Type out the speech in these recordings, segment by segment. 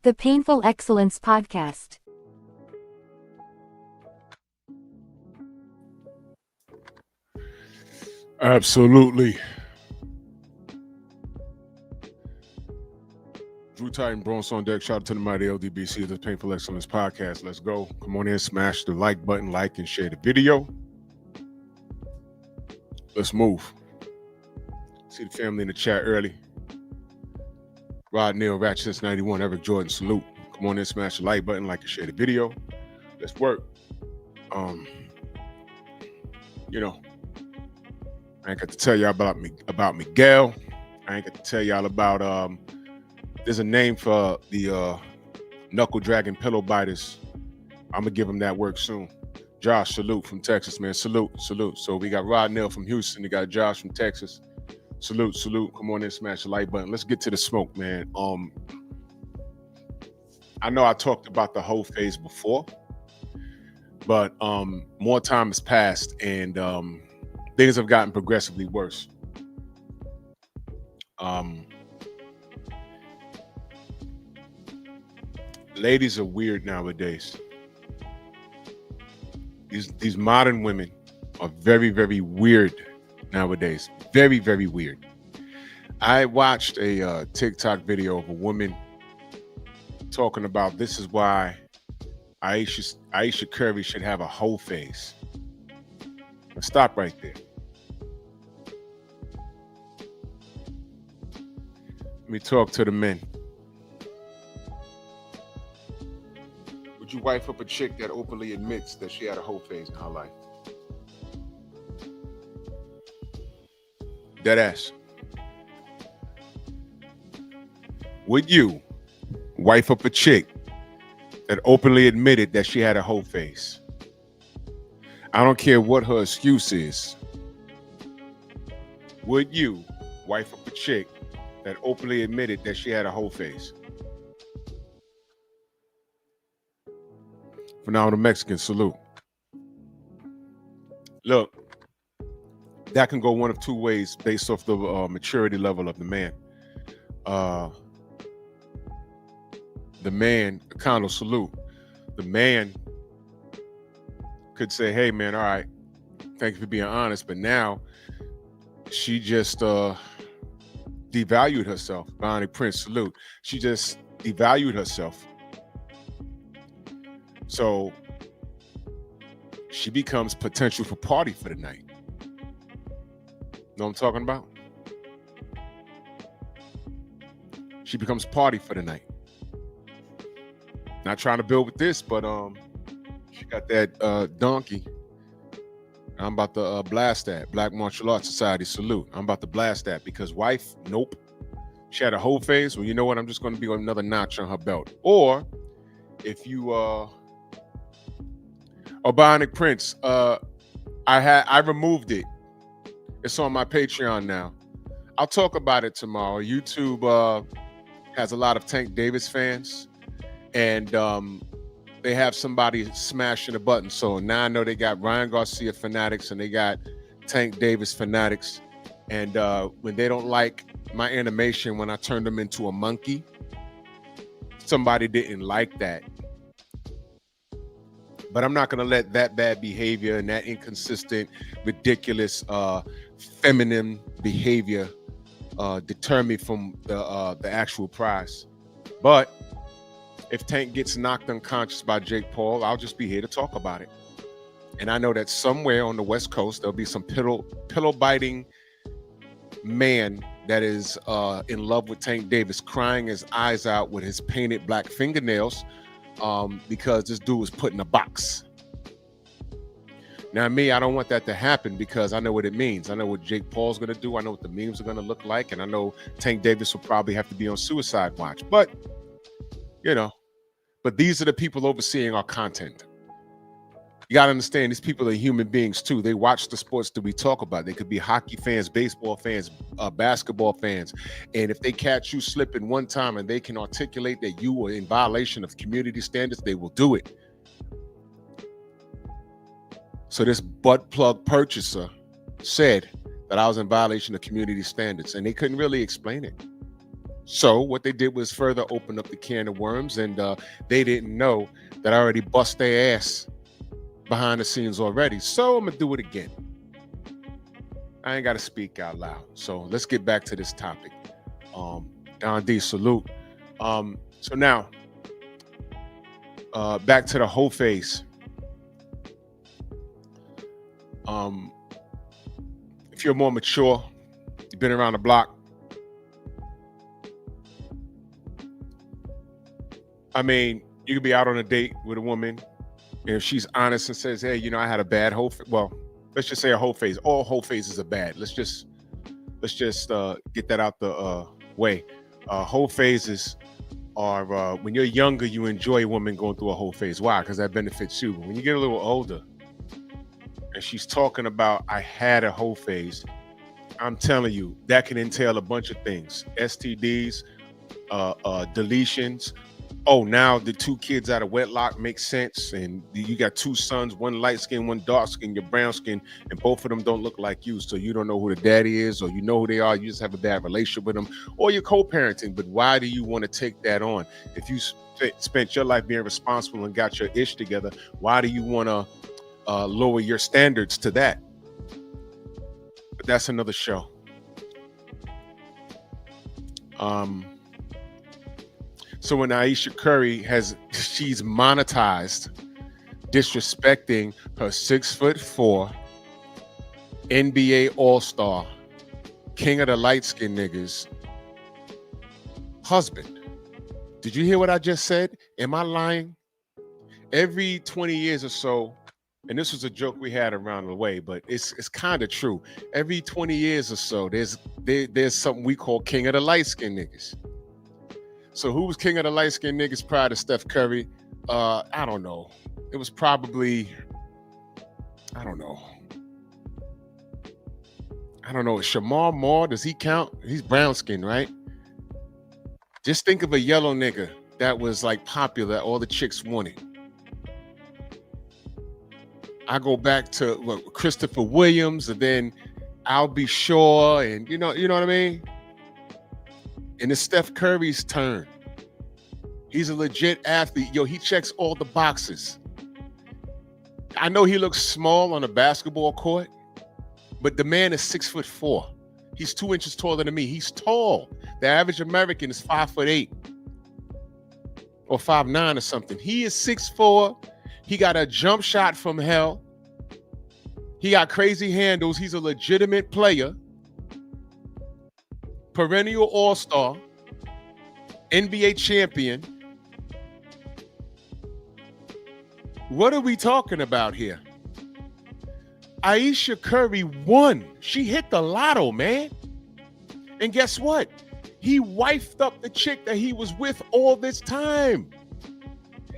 The Painful Excellence Podcast. Absolutely. Drew Titan, Bronx on deck. Shout out to the mighty LDBC, the Painful Excellence Podcast. Let's go. Come on in, smash the like button, like and share the video. Let's move. See the family in the chat early. Rod Neal, Ratchet since 91, Eric Jordan, salute. Come on in, smash the like button, like and share the video. Let's work. I ain't got to tell y'all about Miguel. I ain't got to tell y'all about there's a name for the knuckle dragging pillow biters. I'm gonna give him that work soon. Josh, salute from Texas, man. Salute. So we got Rod Neal from Houston. We got Josh from Texas. Salute. Come on in, smash the like button. Let's get to the smoke, man. I know I talked about the whole phase before, but more time has passed and things have gotten progressively worse. Ladies are weird nowadays. These modern women are very, very weird nowadays. Very, very weird. I watched a TikTok video of a woman talking about this is why Aisha Curry should have a whole face. Now stop right there. Let me talk to the men. Would you wife up a chick that openly admits that she had a whole phase in her life? Dead ass. Would you wife up a chick that openly admitted that she had a whole phase? I don't care what her excuse is. Would you wife up a chick that openly admitted that she had a whole phase? For now, the Mexican, salute. Look, that can go one of two ways based off the maturity level of the man. The man, Condo, salute. The man could say, hey, man, all right, thank you for being honest, but now she just devalued herself. Bonnie Prince, salute. She just devalued herself. So she becomes potential for party for the night. Know what I'm talking about? She becomes party for the night. Not trying to build with this, but she got that donkey. I'm about to blast that. Black Martial Arts Society, salute. I'm about to blast that because wife, nope. She had a whole phase. Well, you know what? I'm just going to be another notch on her belt. Or if you Bionic Prince, I removed it. It's on my Patreon now. I'll talk about it tomorrow. YouTube has a lot of Tank Davis fans, and they have somebody smashing a button. So now I know they got Ryan Garcia fanatics and they got Tank Davis fanatics. And when they don't like my animation when I turned them into a monkey, somebody didn't like that. But I'm not going to let that bad behavior and that inconsistent, ridiculous, feminine behavior deter me from the actual prize. But if Tank gets knocked unconscious by Jake Paul, I'll just be here to talk about it. And I know that somewhere on the West Coast, there'll be some pillow-biting man that is in love with Tank Davis, crying his eyes out with his painted black fingernails because this dude was put in a box. Now, me, I don't want that to happen because I know what it means. I know what Jake Paul's going to do. I know what the memes are going to look like. And I know Tank Davis will probably have to be on suicide watch. But, but these are the people overseeing our content. You got to understand, these people are human beings too. They watch the sports that we talk about. They could be hockey fans, baseball fans, basketball fans. And if they catch you slipping one time and they can articulate that you were in violation of community standards, they will do it. So this butt plug purchaser said that I was in violation of community standards, and they couldn't really explain it. So what they did was further open up the can of worms, and they didn't know that I already bust their ass behind the scenes already. So I'm gonna do it again. I ain't got to speak out loud. So let's get back to this topic. Don D, salute. So now, back to the whole phase. If you're more mature, you've been around the block. I mean, you could be out on a date with a woman, and if she's honest and says, "Hey, I had a bad whole," well, let's just say a whole phase. All whole phases are bad. Let's just get that out the way. Whole phases are when you're younger, you enjoy a woman going through a whole phase. Why? Because that benefits you. But when you get a little older, and she's talking about, "I had a whole phase," I'm telling you, that can entail a bunch of things: STDs, deletions. Oh, now the 2 kids out of wedlock makes sense, and you got 2 sons, one light skin, one dark skin, you're brown skin, and both of them don't look like you, so you don't know who the daddy is, or you know who they are, you just have a bad relationship with them, or you're co-parenting. But why do you want to take that on? If you spent your life being responsible and got your ish together, why do you want to lower your standards to that? But that's another show. So when Aisha Curry she's monetized disrespecting her 6'4" NBA All-Star, king of the light-skinned niggas husband. Did you hear what I just said? Am I lying? Every 20 years or so, and this was a joke we had around the way, but it's kind of true. Every 20 years or so, there's something we call king of the light-skinned niggas. So who was king of the light-skinned niggas prior to Steph Curry? I don't know. It was probably, I don't know. Is Shamar Moore, does he count? He's brown skin, right? Just think of a yellow nigga that was like popular, all the chicks wanted. I go back to Christopher Williams, and then Albie Shaw, and you know what I mean? And it's Steph Curry's turn. He's a legit athlete. He checks all the boxes. I know he looks small on a basketball court, but the man is 6'4". He's 2 inches taller than me. He's tall. The average American is 5'8" or 5'9" or something. He is 6'4". He got a jump shot from hell. He got crazy handles. He's a legitimate player. Perennial All-Star, NBA champion. What are we talking about here? Aisha Curry won. She hit the lotto, man. And guess what? He wifed up the chick that he was with all this time.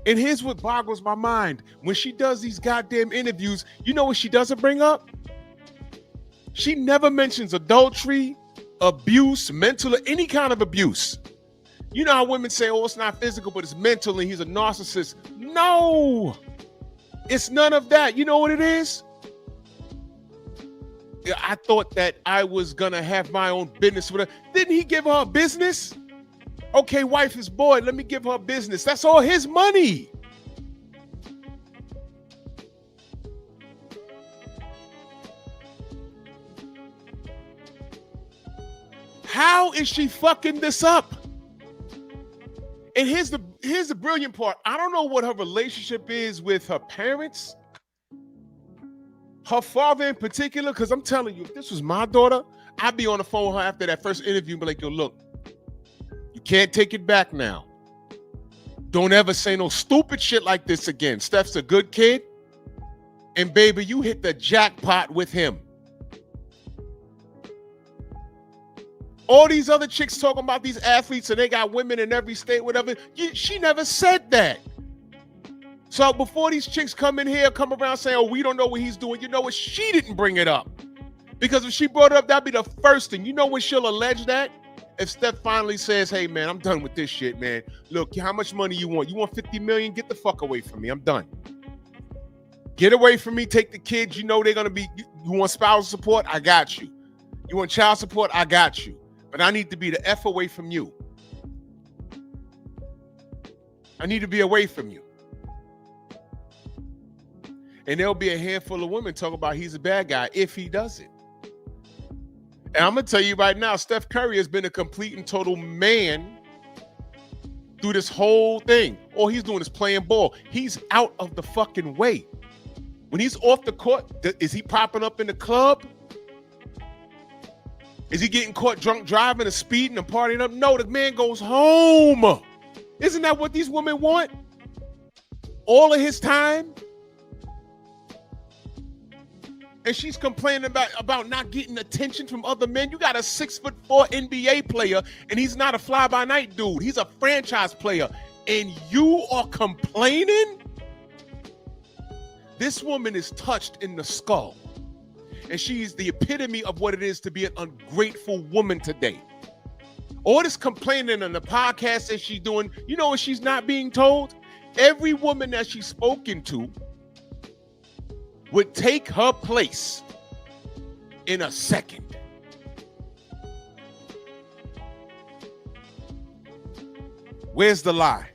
And here's what boggles my mind. When she does these goddamn interviews, you know what she doesn't bring up? She never mentions adultery, abuse, mental, any kind of abuse. You know how women say, "Oh, it's not physical, but it's mental, and he's a narcissist." No, it's none of that. You know what it is? I thought that I was gonna have my own business with her. Didn't he give her a business? Okay, wife is bored. Let me give her business. That's all his money. How is she fucking this up? And here's the brilliant part. I don't know what her relationship is with her parents, her father in particular, because I'm telling you, if this was my daughter, I'd be on the phone with her after that first interview and be like, "Yo, look, you can't take it back now. Don't ever say no stupid shit like this again. Steph's a good kid, and baby, you hit the jackpot with him." All these other chicks talking about these athletes and they got women in every state, whatever. She never said that. So before these chicks come around saying, "Oh, we don't know what he's doing," you know what? She didn't bring it up. Because if she brought it up, that'd be the first thing. You know when she'll allege that? If Steph finally says, "Hey, man, I'm done with this shit, man. Look, how much money you want? You want 50 million? Get the fuck away from me. I'm done. Get away from me. Take the kids. You know they're going to be, you want spousal support? I got you. You want child support? I got you. But I need to be the F away from you." I need to be away from you. And there'll be a handful of women talk about he's a bad guy if he does it. And I'm going to tell you right now, Steph Curry has been a complete and total man through this whole thing. All he's doing is playing ball. He's out of the fucking way. When he's off the court, is he popping up in the club? Is he getting caught drunk driving and speeding and partying up? No, the man goes home. Isn't that what these women want? All of his time? And she's complaining about not getting attention from other men. You got a 6'4" NBA player, and he's not a fly-by-night dude. He's a franchise player. And you are complaining? This woman is touched in the skull. And she's the epitome of what it is to be an ungrateful woman today. All this complaining on the podcast that she's doing, you know what she's not being told? Every woman that she's spoken to would take her place in a second. Where's the lie?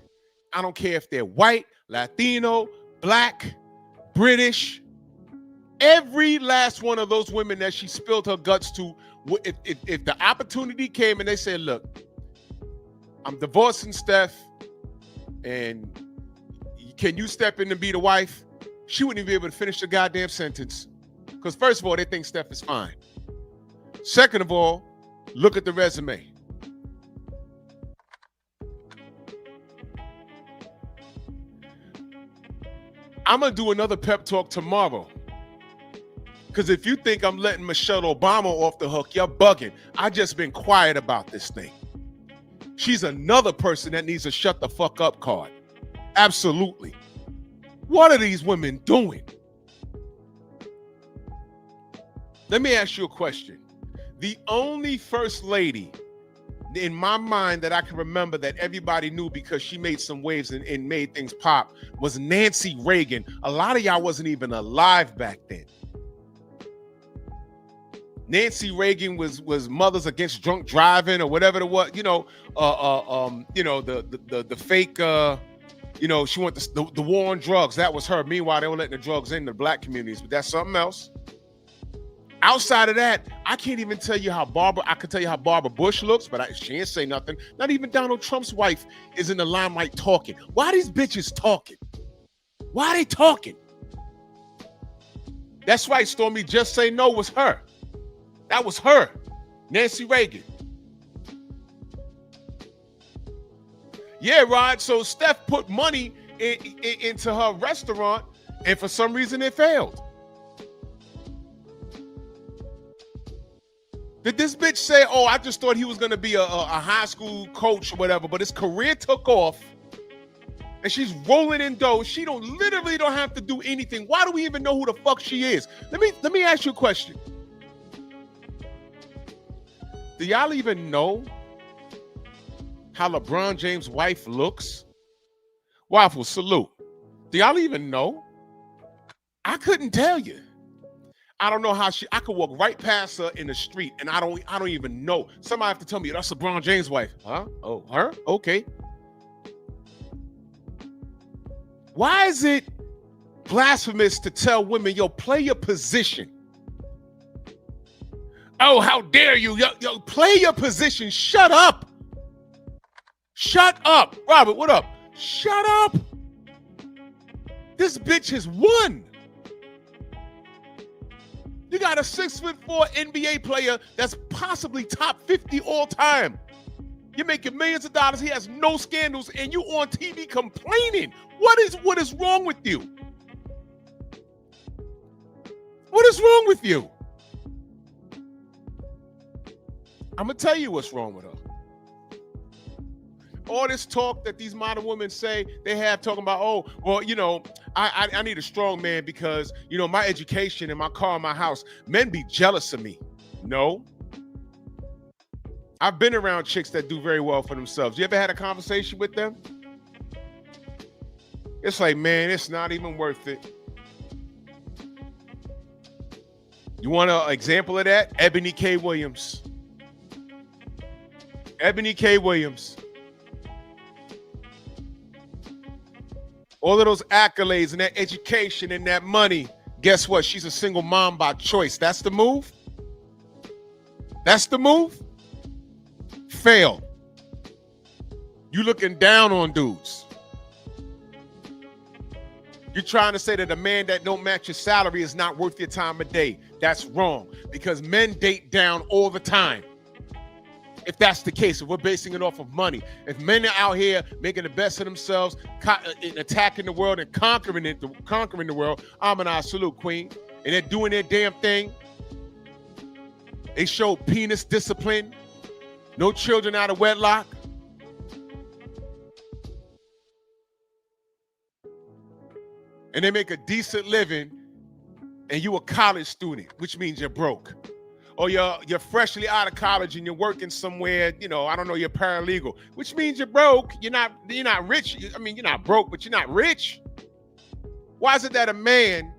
I don't care if they're white, Latino, black, British. Every last one of those women that she spilled her guts to, if the opportunity came and they said, look, I'm divorcing Steph, and can you step in and be the wife? She wouldn't even be able to finish the goddamn sentence. Because first of all, they think Steph is fine. Second of all, look at the resume. I'm going to do another pep talk tomorrow. Because if you think I'm letting Michelle Obama off the hook, you're bugging. I just been quiet about this thing. She's another person that needs a shut the fuck up card. Absolutely. What are these women doing? Let me ask you a question. The only first lady in my mind that I can remember that everybody knew because she made some waves and made things pop was Nancy Reagan. A lot of y'all wasn't even alive back then. Nancy Reagan was Mothers Against Drunk Driving or whatever it was. The fake. She went the war on drugs. That was her. Meanwhile, they were letting the drugs in the black communities, but that's something else. Outside of that, I can't even tell you how I can tell you how Barbara Bush looks, but she ain't say nothing. Not even Donald Trump's wife is in the limelight talking. Why are these bitches talking? Why are they talking? That's right, Stormy. Just Say No was her. That was her, Nancy Reagan. Yeah, Rod. So Steph put money into her restaurant, and for some reason it failed. Did this bitch say, oh, I just thought he was going to be a high school coach or whatever, but his career took off, and she's rolling in dough. She literally don't have to do anything. Why do we even know who the fuck she is? Let me ask you a question. Do y'all even know how LeBron James' wife looks? Waffle, salute. Do y'all even know? I couldn't tell you. I don't know how I could walk right past her in the street and I don't even know. Somebody have to tell me that's LeBron James' wife. Huh? Oh, her? Okay. Why is it blasphemous to tell women, yo, play your position? Oh, how dare you? Yo, play your position. Shut up. Shut up. Robert, what up? Shut up. This bitch has won. You got a 6'4" NBA player that's possibly top 50 all time. You're making millions of dollars. He has no scandals, and you on TV complaining. What is wrong with you? What is wrong with you? I'm going to tell you what's wrong with her. All this talk that these modern women say they have talking about, oh, well, I need a strong man because, my education and my car and my house, men be jealous of me. No. I've been around chicks that do very well for themselves. You ever had a conversation with them? It's like, man, it's not even worth it. You want an example of that? Ebony K. Williams. Ebony K. Williams. All of those accolades and that education and that money. Guess what? She's a single mom by choice. That's the move? That's the move? Fail. You looking down on dudes. You're trying to say that a man that don't match your salary is not worth your time of day. That's wrong, because men date down all the time. If that's the case, if we're basing it off of money, if men are out here making the best of themselves, attacking the world and conquering the world, I salute, queen, and they're doing their damn thing. They show penis discipline, no children out of wedlock. And they make a decent living, and you a college student, which means you're broke. Or you're freshly out of college and you're working somewhere, I don't know, you're paralegal, which means you're broke. You're not rich. You're not broke, but you're not rich. Why is it that a man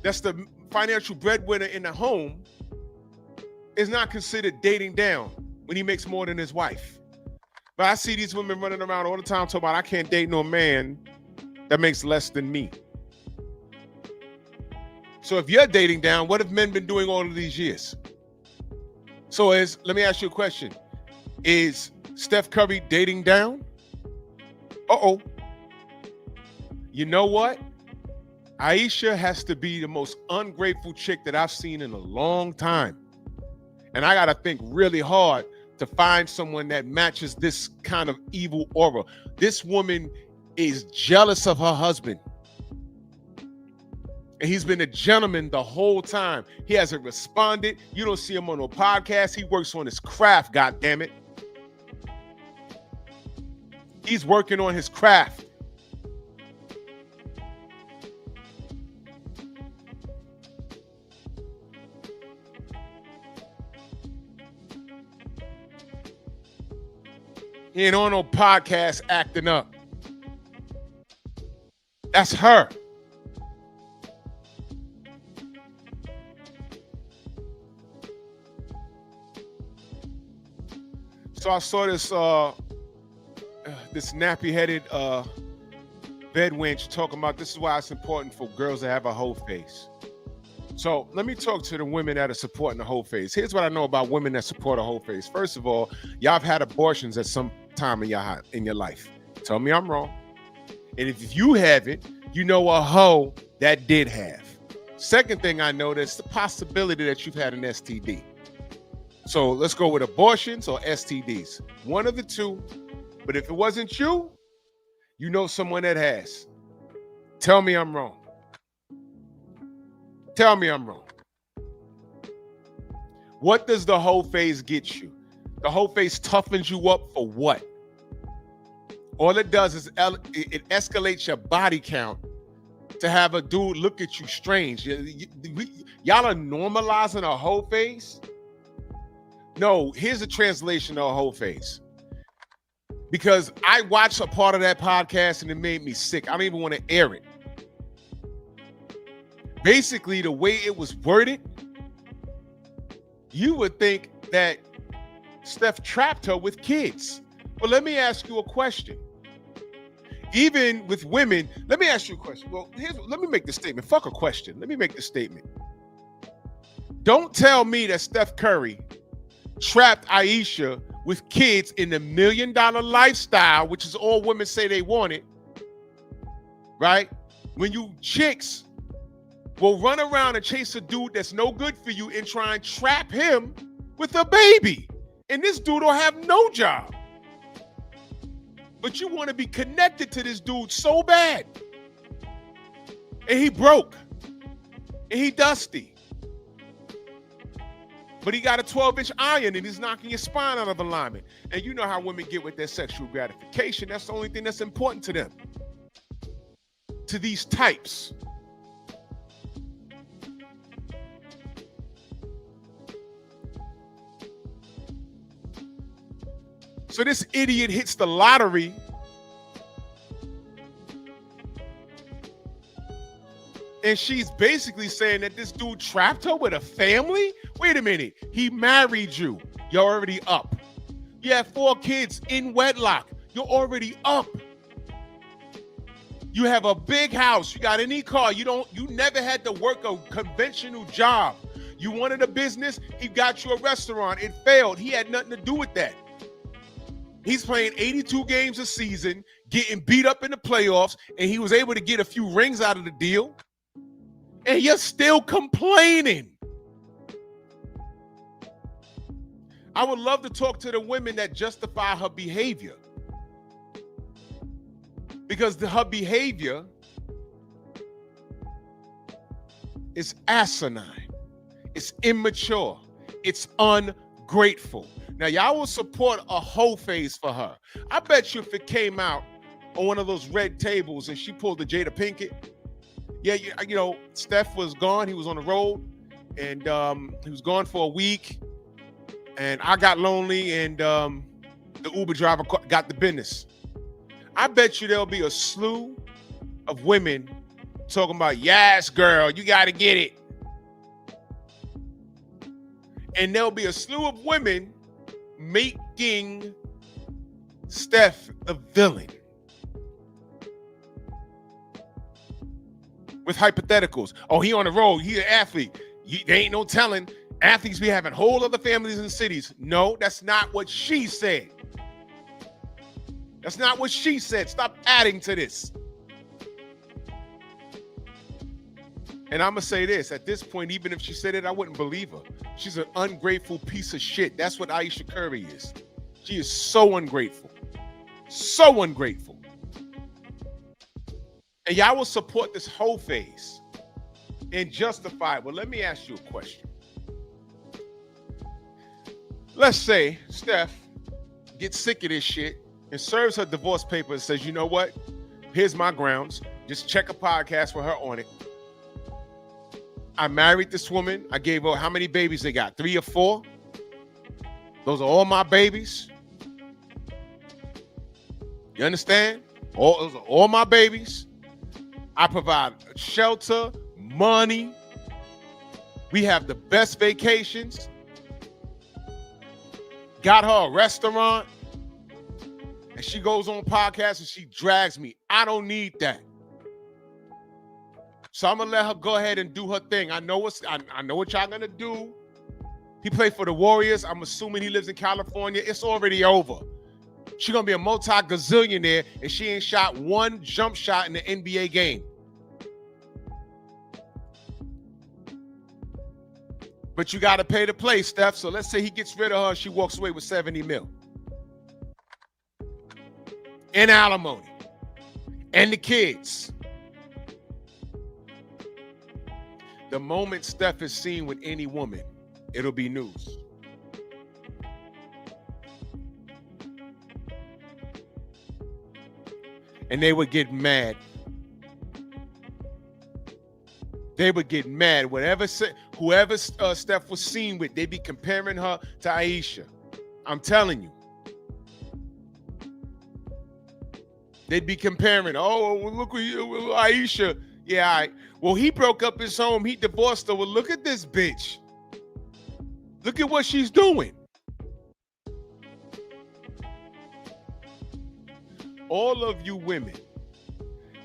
that's the financial breadwinner in the home is not considered dating down when he makes more than his wife? But I see these women running around all the time talking about, I can't date no man that makes less than me. So if you're dating down, what have men been doing all of these years? So let me ask you a question. Is Steph Curry dating down? Uh-oh. You know what? Aisha has to be the most ungrateful chick that I've seen in a long time. And I got to think really hard to find someone that matches this kind of evil aura. This woman is jealous of her husband. And he's been a gentleman the whole time. He hasn't responded. You don't see him on no podcast. He works on his craft, goddammit. He's working on his craft. He ain't on no podcast acting up. That's her. So I saw this nappy-headed bed wench talking about this is why it's important for girls to have a whole face. So let me talk to the women that are supporting the whole face. Here's what I know about women that support a whole face. First of all, y'all have had abortions at some time in your life. Tell me I'm wrong. And if you haven't, you know a hoe that did have. Second thing I know, there's the possibility that you've had an STD. So let's go with abortions or STDs. One of the two. But if it wasn't you, you know someone that has. Tell me I'm wrong. Tell me I'm wrong. What does the whole face get you? The whole face toughens you up for what? All it does is it escalates your body count to have a dude look at you strange. Y'all are normalizing a whole face? No, here's a translation of a whole face. Because I watched a part of that podcast and it made me sick. I don't even want to air it. Basically, the way it was worded, you would think that Steph trapped her with kids. Well, let me ask you a question. Even with women, let me ask you a question. Well, let me make the statement. Fuck a question. Let me make the statement. Don't tell me that Steph Curry trapped Aisha with kids in the $1 million lifestyle, which is all women say they want it, right? When you chicks will run around and chase a dude that's no good for you and try and trap him with a baby. And this dude will have no job. But you want to be connected to this dude so bad. And he broke. And he dusty. But he got a 12-inch iron and he's knocking your spine out of alignment. And you know how women get with their sexual gratification. That's the only thing that's important to them. To these types. So this idiot hits the lottery and she's basically saying that this dude trapped her with a family? Wait a minute. He married you. You're already up. You have 4 kids in wedlock. You're already up. You have a big house. You got any car. You never had to work a conventional job. You wanted a business. He got you a restaurant. It failed. He had nothing to do with that. He's playing 82 games a season, getting beat up in the playoffs, and he was able to get a few rings out of the deal. And you're still complaining. I would love to talk to the women that justify her behavior. Because her behavior is asinine. It's immature. It's ungrateful. Now, y'all will support a whole phase for her. I bet you if it came out on one of those red tables and she pulled the Jada Pinkett, yeah, you know, Steph was gone. He was on the road, and he was gone for a week. And I got lonely, and the Uber driver got the business. I bet you there'll be a slew of women talking about, yes, girl, you got to get it. And there'll be a slew of women making Steph the villain with hypotheticals. Oh, he on the road. He an athlete. There ain't no telling. Athletes be having whole other families and cities. No, that's not what she said. That's not what she said. Stop adding to this. And I'm going to say this. At this point, even if she said it, I wouldn't believe her. She's an ungrateful piece of shit. That's what Ayesha Curry is. She is so ungrateful. So ungrateful. And y'all will support this whole phase and justify it. Well, let me ask you a question. Let's say Steph gets sick of this shit and serves her divorce paper and says, you know what? Here's my grounds. Just check a podcast for her on it. I married this woman. I gave her how many babies they got? 3 or 4? Those are all my babies. You understand? Those are all my babies. I provide shelter, money. We have the best vacations. Got her a restaurant. And she goes on podcasts and she drags me. I don't need that. So I'm gonna let her go ahead and do her thing. I know what y'all gonna do. He played for the Warriors. I'm assuming he lives in California. It's already over. She's gonna be a multi-gazillionaire and she ain't shot one jump shot in the NBA game. But you gotta pay to play, Steph. So let's say he gets rid of her and she walks away with 70 mil. And alimony. And the kids. The moment Steph is seen with any woman, it'll be news. And they would get mad. They would get mad. Whoever Steph was seen with, they'd be comparing her to Ayesha. I'm telling you. They'd be comparing, oh, look at you, Ayesha. Yeah, all right. Well, he broke up his home. He divorced her. Well, look at this bitch. Look at what she's doing. All of you women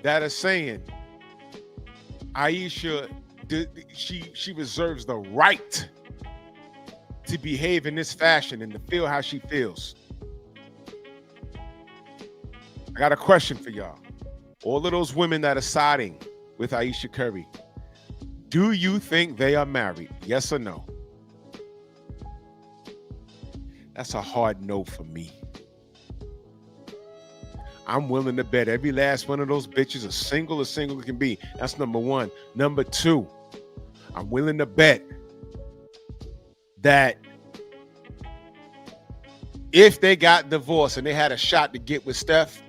that are saying Ayesha, she reserves the right to behave in this fashion and to feel how she feels. I got a question for y'all. All of those women that are siding with Ayesha Curry, do you think they are married? Yes or no? That's a hard no for me. I'm willing to bet every last one of those bitches as single as can be. That's number one. Number two, I'm willing to bet that if they got divorced and they had a shot to get with Steph,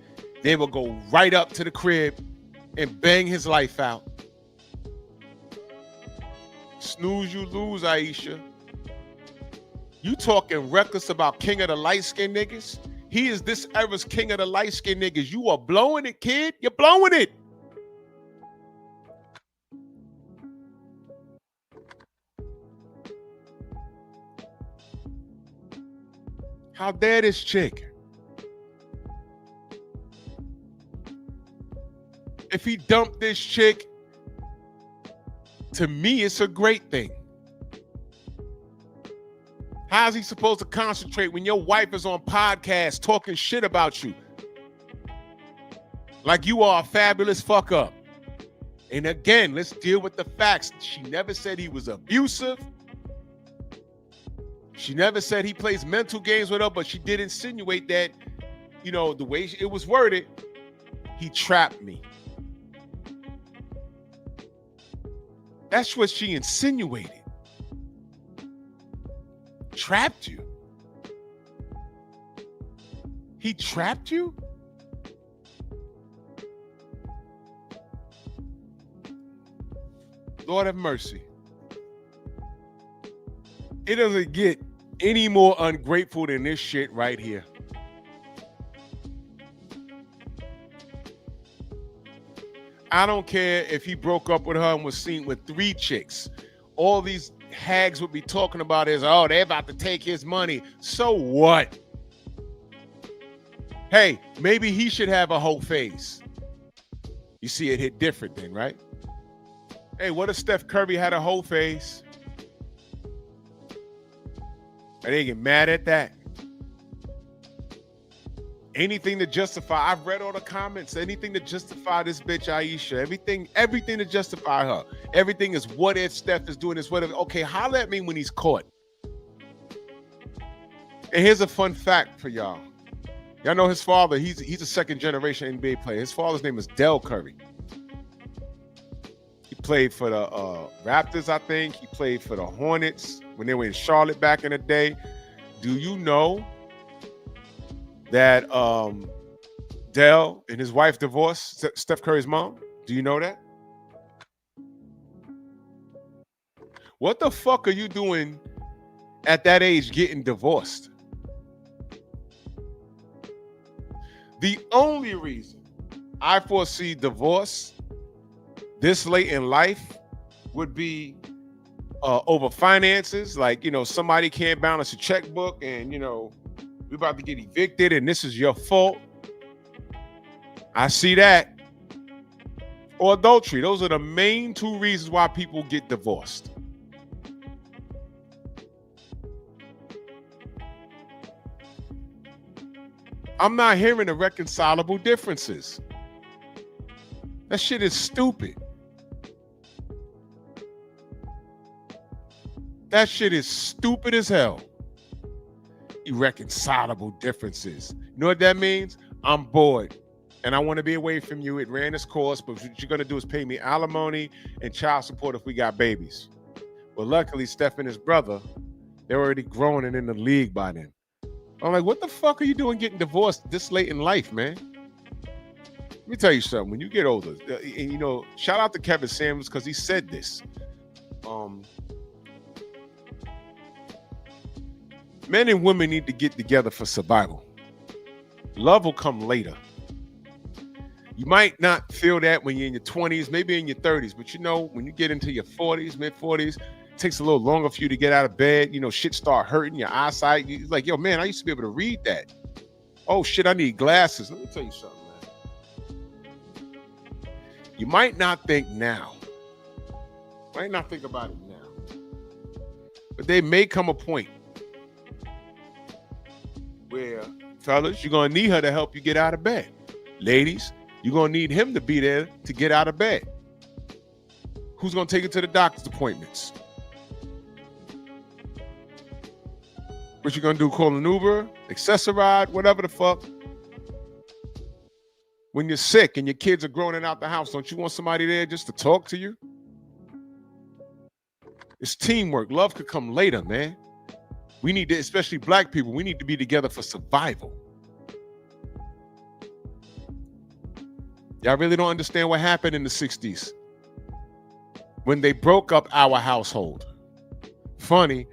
they will go right up to the crib and bang his life out. Snooze, you lose, Ayesha. You talking reckless about king of the light-skinned niggas? He is this era's king of the light-skinned niggas. You are blowing it, kid. You're blowing it. How dare this chick? If he dumped this chick, to me, it's a great thing. How's he supposed to concentrate when your wife is on podcasts talking shit about you? Like you are a fabulous fuck up. And again, let's deal with the facts. She never said he was abusive. She never said he plays mental games with her, but she did insinuate that, you know, the way it was worded, he trapped me. That's what she insinuated. Trapped you? He trapped you? Lord have mercy. It doesn't get any more ungrateful than this shit right here. I don't care if he broke up with her and was seen with 3 chicks. All these hags would be talking about is, oh, they're about to take his money. So what? Hey, maybe he should have a whole face. You see, it hit different then, right? Hey, what if Steph Curry had a whole face? And they get mad at that. Anything to justify, I've read all the comments, anything to justify this bitch Aisha, everything to justify her. Everything is what if Steph is doing this, what if, okay, holler at me when he's caught. And here's a fun fact for y'all. Y'all know his father, he's a second generation NBA player. His father's name is Del Curry. He played for the Raptors, I think. He played for the Hornets when they were in Charlotte back in the day. Do you know that Del and his wife divorced Steph Curry's mom? Do you know that? What the fuck are you doing at that age getting divorced? The only reason I foresee divorce this late in life would be over finances. Like, you know, somebody can't balance a checkbook and, you know, we're about to get evicted and this is your fault. I see that. Or adultery. Those are the main 2 reasons why people get divorced. I'm not hearing irreconcilable differences. That shit is stupid. That shit is stupid as hell. Irreconcilable differences. You know what that means? I'm bored and I want to be away from you. It ran its course, but what you're going to do is pay me alimony and child support if we got babies. Well, luckily, Steph and his brother, they're already grown and in the league by then. I'm like, what the fuck are you doing getting divorced this late in life, man? Let me tell you something. When you get older, and you know, shout out to Kevin Samuels because he said this. Men and women need to get together for survival. Love will come later. You might not feel that when you're in your 20s, maybe in your 30s, but you know, when you get into your 40s, mid-40s, it takes a little longer for you to get out of bed. You know, shit start hurting your eyesight. You're like, yo, man, I used to be able to read that. Oh, shit, I need glasses. Let me tell you something, man. You might not think now. Might not think about it now. But there may come a point where, fellas, you're going to need her to help you get out of bed. Ladies, you're going to need him to be there to get out of bed. Who's going to take you to the doctor's appointments? What you going to do, call an Uber, accessoride, whatever the fuck? When you're sick and your kids are growing out the house, don't you want somebody there just to talk to you? It's teamwork. Love could come later, man. We need to, especially black people, we need to be together for survival. Y'all really don't understand what happened in the 60s when they broke up our household. Funny,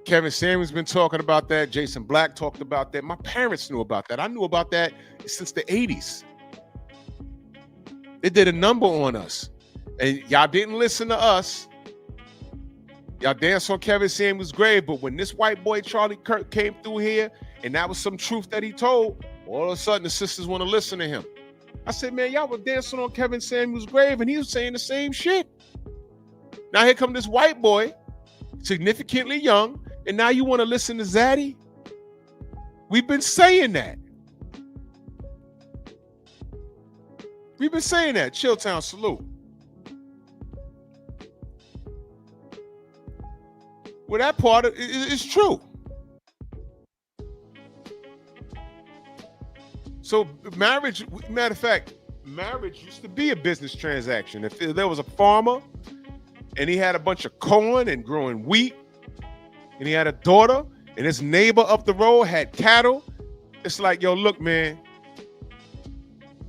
Kevin Samuels been talking about that. Jason Black talked about that. My parents knew about that. I knew about that since the 80s. It did a number on us. And y'all didn't listen to us. Y'all danced on Kevin Samuels' grave, but when this white boy Charlie Kirk came through here and that was some truth that he told, all of a sudden the sisters want to listen to him. I said, man, y'all were dancing on Kevin Samuel's grave, and he was saying the same shit. Now here come this white boy, significantly young, and now you want to listen to Zaddy? We've been saying that. We've been saying that. Chilltown, salute. Well, that part is true. So marriage, matter of fact, marriage used to be a business transaction. If there was a farmer and he had a bunch of corn and growing wheat, and he had a daughter, and his neighbor up the road had cattle, it's like, yo, look, man,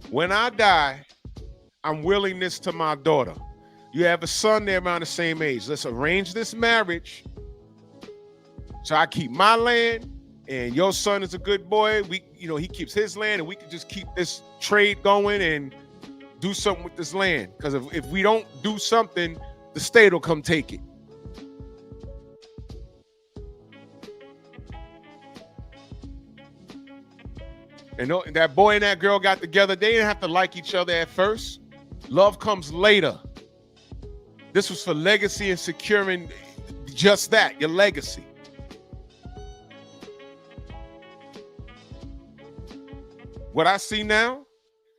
when I die, I'm willing this to my daughter. You have a son there around the same age. Let's arrange this marriage so I keep my land, and your son is a good boy. He keeps his land, and we can just keep this trade going and do something with this land. Because if we don't do something, the state will come take it. And that boy and that girl got together. They didn't have to like each other at first. Love comes later. This was for legacy and securing just that, your legacy. What I see now,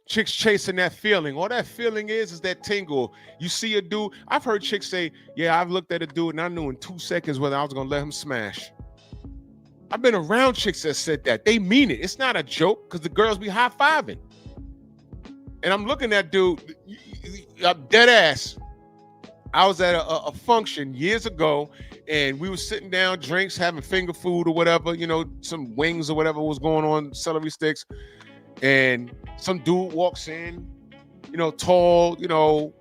chicks chasing that feeling. All that feeling is that tingle. You see a dude. I've heard chicks say, yeah, I've looked at a dude and I knew in 2 seconds whether I was going to let him smash. I've been around chicks that said that. They mean it. It's not a joke because the girls be high-fiving. And I'm looking at dude, dead ass. I was at a function years ago, and we were sitting down, drinks, having finger food or whatever, some wings or whatever was going on, celery sticks. And some dude walks in, tall,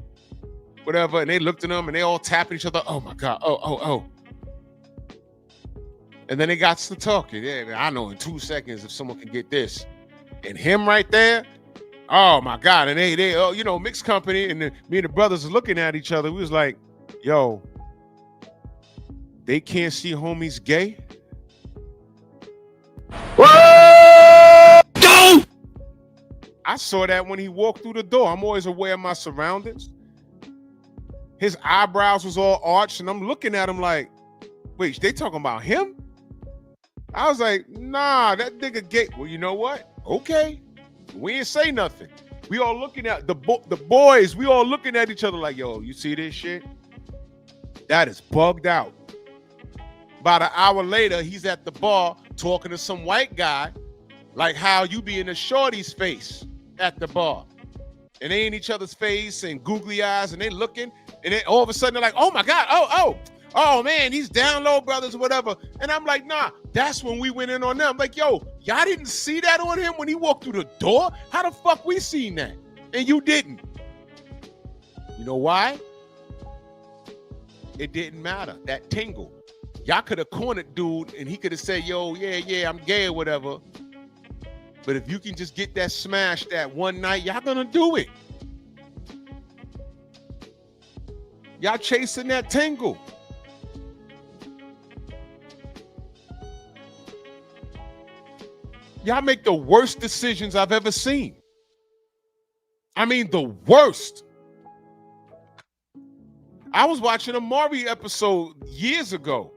whatever. And they looked at him and they all tapping each other. Oh my God. Oh. And then they got to talking. Yeah, I know in 2 seconds if someone can get this. And him right there, oh my God. And they mixed company. And then me and the brothers are looking at each other. We was like, yo, they can't see homies gay? I saw that when he walked through the door. I'm always aware of my surroundings. His eyebrows was all arched, and I'm looking at him like, wait, they talking about him? I was like, nah, that nigga gay. Well, you know what? Okay. We ain't say nothing. We all looking at the boys. We all looking at each other like, yo, you see this shit? That is bugged out. About an hour later, he's at the bar talking to some white guy, like how you be in the shorty's face at the bar. And they in each other's face and googly eyes, and they looking, and then all of a sudden they're like, oh my God, oh man, he's down low, brothers, or whatever. And I'm like, nah, that's when we went in on them. Like, yo, y'all didn't see that on him when he walked through the door? How the fuck we seen that? And you didn't. You know why? It didn't matter. That tingle. Y'all could have cornered dude and he could have said, yo, yeah, I'm gay or whatever. But if you can just get that smash that one night, y'all gonna do it. Y'all chasing that tingle. Y'all make the worst decisions I've ever seen. I mean, the worst. I was watching a Maury episode years ago.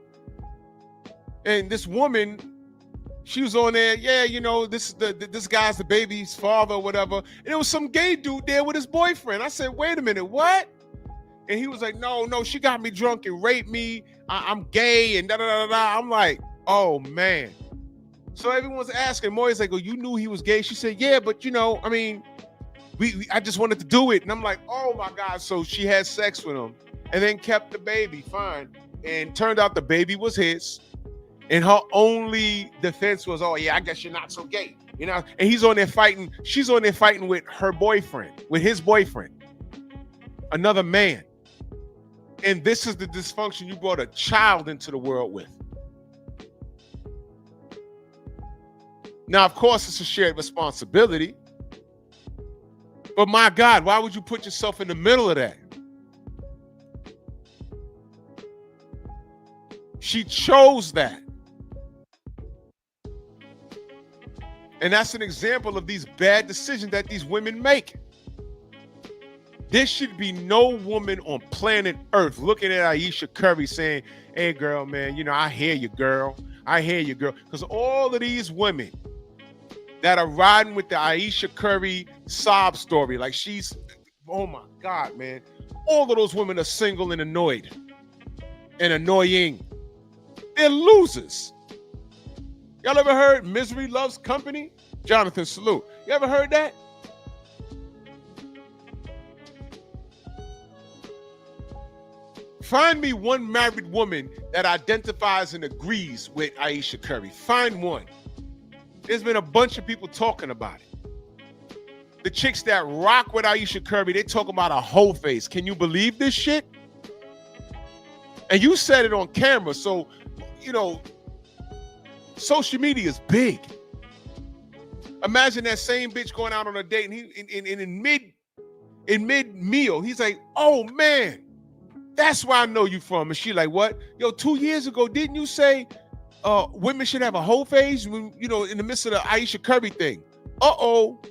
And this woman, she was on there, yeah, this guy's the baby's father or whatever. And there was some gay dude there with his boyfriend. I said, wait a minute, what? And he was like, no, she got me drunk and raped me. I'm gay and da-da-da-da. I'm like, oh, man. So everyone's asking, Maury's like, oh, you knew he was gay? She said, yeah, but I just wanted to do it. And I'm like, oh my God. So she had sex with him and then kept the baby, fine. And turned out the baby was his. And her only defense was, oh yeah, I guess you're not so gay. And he's on there fighting, she's on there fighting with her boyfriend, with his boyfriend, another man. And this is the dysfunction you brought a child into the world with. Now, of course, it's a shared responsibility. But my God, why would you put yourself in the middle of that? She chose that. And that's an example of these bad decisions that these women make. There should be no woman on planet Earth looking at Ayesha Curry saying, hey, girl, man, you know, I hear you, girl. I hear you, girl. Because all of these women that are riding with the Ayesha Curry sob story, like she's, oh my God, man. All of those women are single and annoyed and annoying. They're losers. Y'all ever heard Misery Loves Company? Jonathan, salute. You ever heard that? Find me one married woman that identifies and agrees with Ayesha Curry. Find one. There's been a bunch of people talking about it. The chicks that rock with Ayesha Curry, they talk about a whole face. Can you believe this shit? And you said it on camera, so, you know, social media is big. Imagine that same bitch going out on a date and he in mid meal, he's like, oh man, that's where I know you from. And she like, what? Yo, 2 years ago, didn't you say women should have a whole phase when, you know, in the midst of the Ayesha Curry thing? Uh-oh.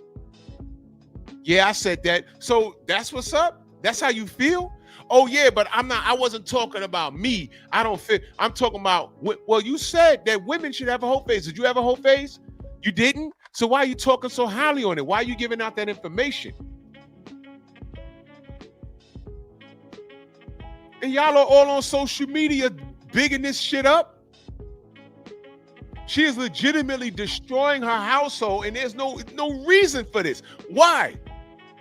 Yeah, I said that. So that's what's up? That's how you feel? Oh yeah, but I wasn't talking about me. I don't feel, I'm talking about, well, you said that women should have a whole phase. Did you have a whole phase? You didn't? So why are you talking so highly on it? Why are you giving out that information? And y'all are all on social media bigging this shit up. She is legitimately destroying her household, and there's no reason for this. Why?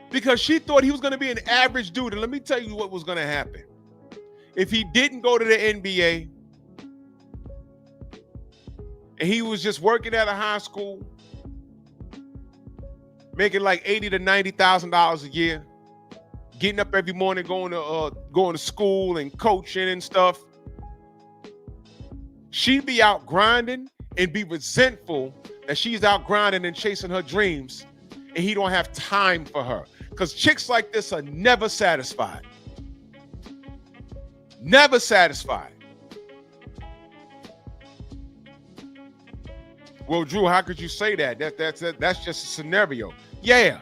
Because she thought he was going to be an average dude. And let me tell you what was going to happen. If he didn't go to the NBA and he was just working at a high school, making like $80,000 to $90,000 a year, getting up every morning, going to school and coaching and stuff, she'd be out grinding and be resentful that she's out grinding and chasing her dreams, and he don't have time for her. Because chicks like this are never satisfied. Never satisfied. Well, Drew, how could you say that? That's just a scenario. Yeah.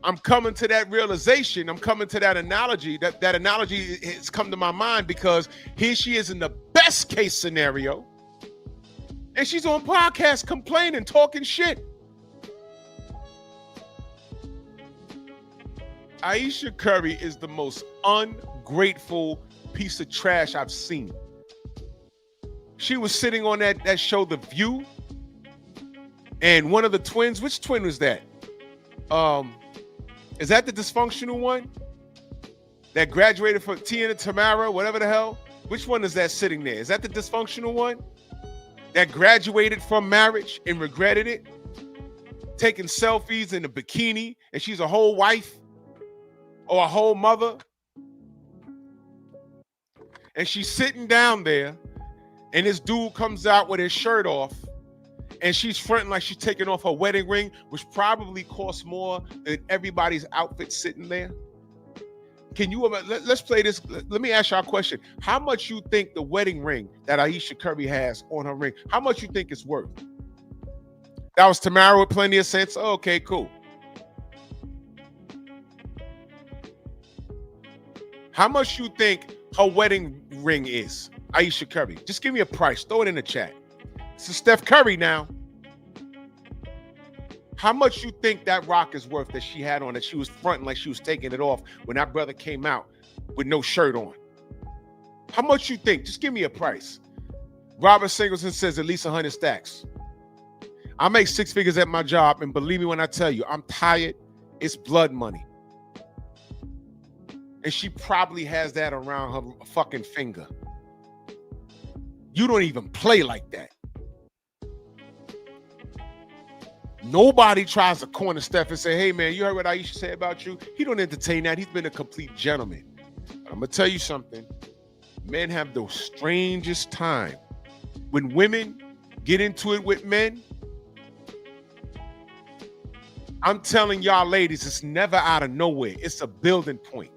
I'm coming to that realization. I'm coming to that analogy. That analogy has come to my mind because here she is in the best case scenario. And she's on podcasts complaining, talking shit. Ayesha Curry is the most ungrateful piece of trash I've seen. She was sitting on that show, The View, and one of the twins, which twin was that? Is that the dysfunctional one that graduated from Tia and Tamara, whatever the hell? Which one is that sitting there? Is that the dysfunctional one that graduated from marriage and regretted it? Taking selfies in a bikini, and she's a whole wife or a whole mother. And she's sitting down there, and this dude comes out with his shirt off, and she's fronting like she's taking off her wedding ring, which probably costs more than everybody's outfit sitting there. Can you, let's play this. Let me ask y'all a question. How much you think the wedding ring that Ayesha Curry has on her ring, how much you think it's worth? That was Tamara with Plenty of Sense. Oh, okay, cool. How much you think her wedding ring is, Ayesha Curry? Just give me a price. Throw it in the chat. This is Steph Curry now. How much you think that rock is worth that she had on, that she was fronting like she was taking it off when that brother came out with no shirt on? How much you think? Just give me a price. Robert Singleton says at least 100 stacks. I make 6 figures at my job, and believe me when I tell you, I'm tired. It's blood money. And she probably has that around her fucking finger. You don't even play like that. Nobody tries to corner Steph and say, hey man, you heard what Ayesha said about you? He don't entertain that. He's been a complete gentleman. But I'm gonna tell you something. Men have the strangest time. When women get into it with men, I'm telling y'all ladies, it's never out of nowhere. It's a building point.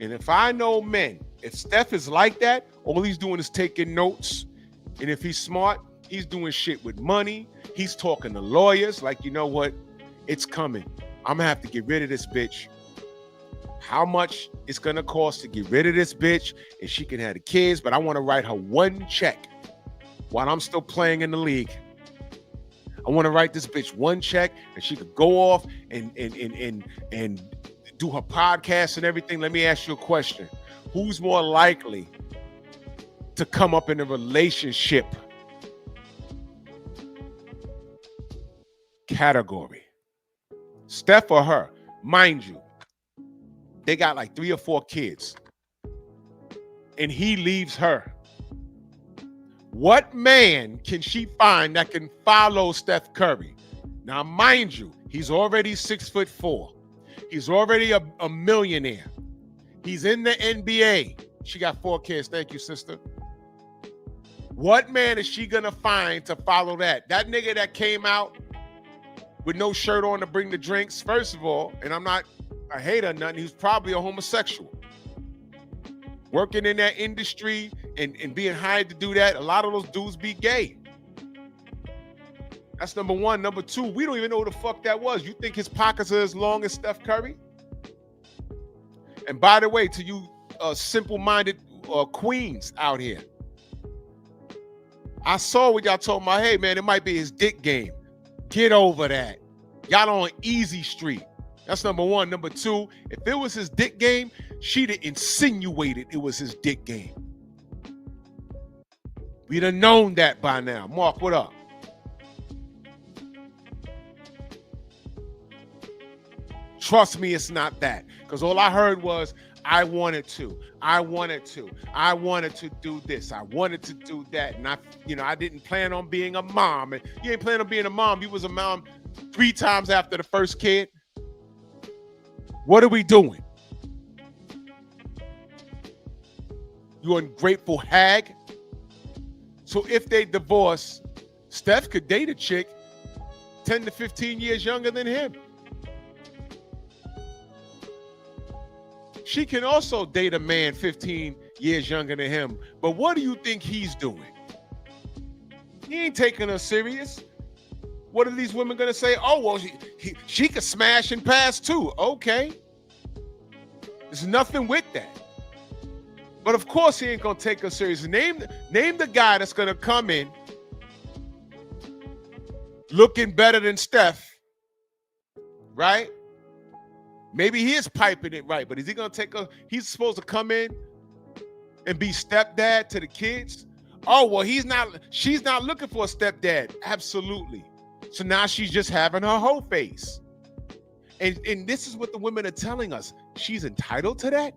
And if I know men, if Steph is like that, all he's doing is taking notes. And if he's smart, He's doing shit with money. He's talking to lawyers like, you know what? It's coming. I'm gonna have to get rid of this bitch. How much it's gonna cost to get rid of this bitch, and she can have the kids, but I want to write her one check while I'm still playing in the league. I want to write this bitch one check, and she could go off and do her podcast and everything. Let me ask you a question. Who's more likely to come up in a relationship category? Steph or her? Mind you, they got like 3 or 4 kids, and he leaves her. What man can she find that can follow Steph Curry? Now, mind you, he's already 6'4". He's already a millionaire. He's in the NBA. She got 4 kids. Thank you, sister. What man is she gonna find to follow that? That nigga that came out with no shirt on to bring the drinks, first of all, and I'm not a hater or nothing, he's probably a homosexual. Working in that industry and being hired to do that, a lot of those dudes be gay. That's number one. Number two, we don't even know who the fuck that was. You think his pockets are as long as Steph Curry? And by the way, to you simple-minded queens out here, I saw what y'all told me. Hey, man, it might be his dick game. Get over that. Y'all on easy street. That's number one. Number two, if it was his dick game, she'd have insinuated it was his dick game. We'd have known that by now. Mark, what up? Trust me, it's not that. Because all I heard was, I wanted to do this. I wanted to do that. And I didn't plan on being a mom. And you ain't planning on being a mom. You was a mom 3 times after the first kid. What are we doing? You ungrateful hag. So if they divorce, Steph could date a chick 10 to 15 years younger than him. She can also date a man 15 years younger than him. But what do you think he's doing? He ain't taking her serious. What are these women going to say? Oh, well, she could smash and pass too. Okay. There's nothing with that. But of course he ain't going to take her serious. Name the guy that's going to come in looking better than Steph, right? Maybe he is piping it right, but is he going to take her? He's supposed to come in and be stepdad to the kids? Oh, well, she's not looking for a stepdad. Absolutely. So now she's just having her whole face. And this is what the women are telling us. She's entitled to that?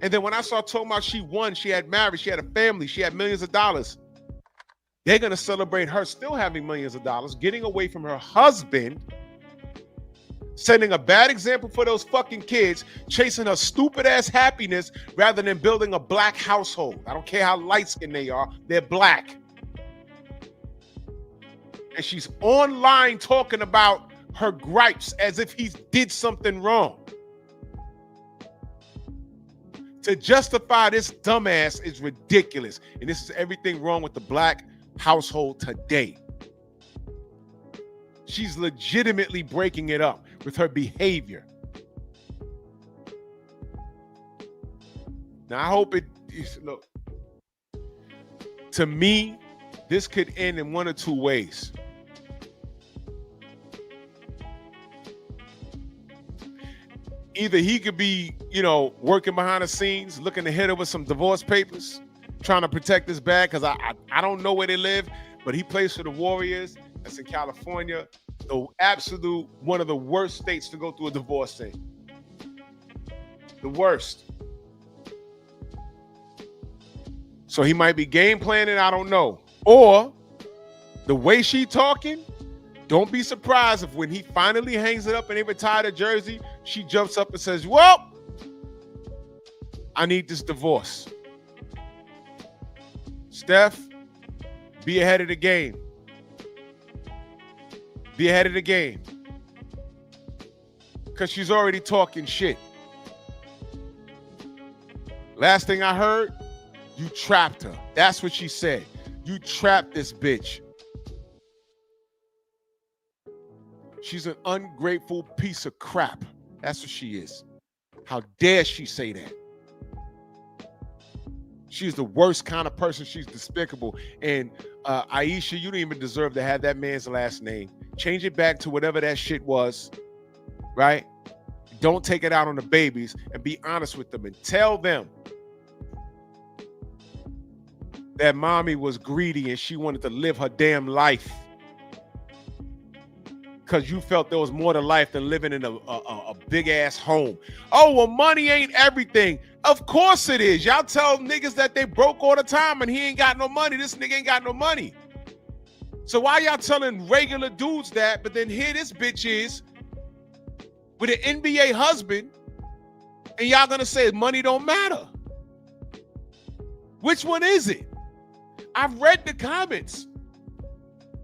And then when I saw talking about she won, she had married, she had a family, she had millions of dollars. They're going to celebrate her still having millions of dollars, getting away from her husband, setting a bad example for those fucking kids, chasing her stupid ass happiness rather than building a black household. I don't care how light-skinned they are, they're black. And she's online talking about her gripes as if he did something wrong. To justify this dumbass is ridiculous. And this is everything wrong with the black household today. She's legitimately breaking it up with her behavior. Now, I hope look, to me, this could end in one or two ways. Either he could be, working behind the scenes, looking to hit her with some divorce papers, trying to protect his bag, because I don't know where they live, but he plays for the Warriors. That's in California. The absolute one of the worst states to go through a divorce in. The worst. So he might be game planning, I don't know. Or the way she talking, don't be surprised if when he finally hangs it up and they retire the jersey, she jumps up and says, well, I need this divorce. Steph, be ahead of the game. Be ahead of the game. Because she's already talking shit. Last thing I heard, you trapped her. That's what she said. You trapped this bitch. She's an ungrateful piece of crap. That's what she is. How dare she say that? She's the worst kind of person. She's despicable. And Aisha, you don't even deserve to have that man's last name. Change it back to whatever that shit was, right? Don't take it out on the babies, and be honest with them and tell them that mommy was greedy and she wanted to live her damn life because you felt there was more to life than living in a big ass home. Oh, well, money ain't everything. Of course it is. Y'all tell niggas that they broke all the time and he ain't got no money. This nigga ain't got no money. So why y'all telling regular dudes that, but then here this bitch is with an NBA husband and y'all gonna say money don't matter? Which one is it? I've read the comments.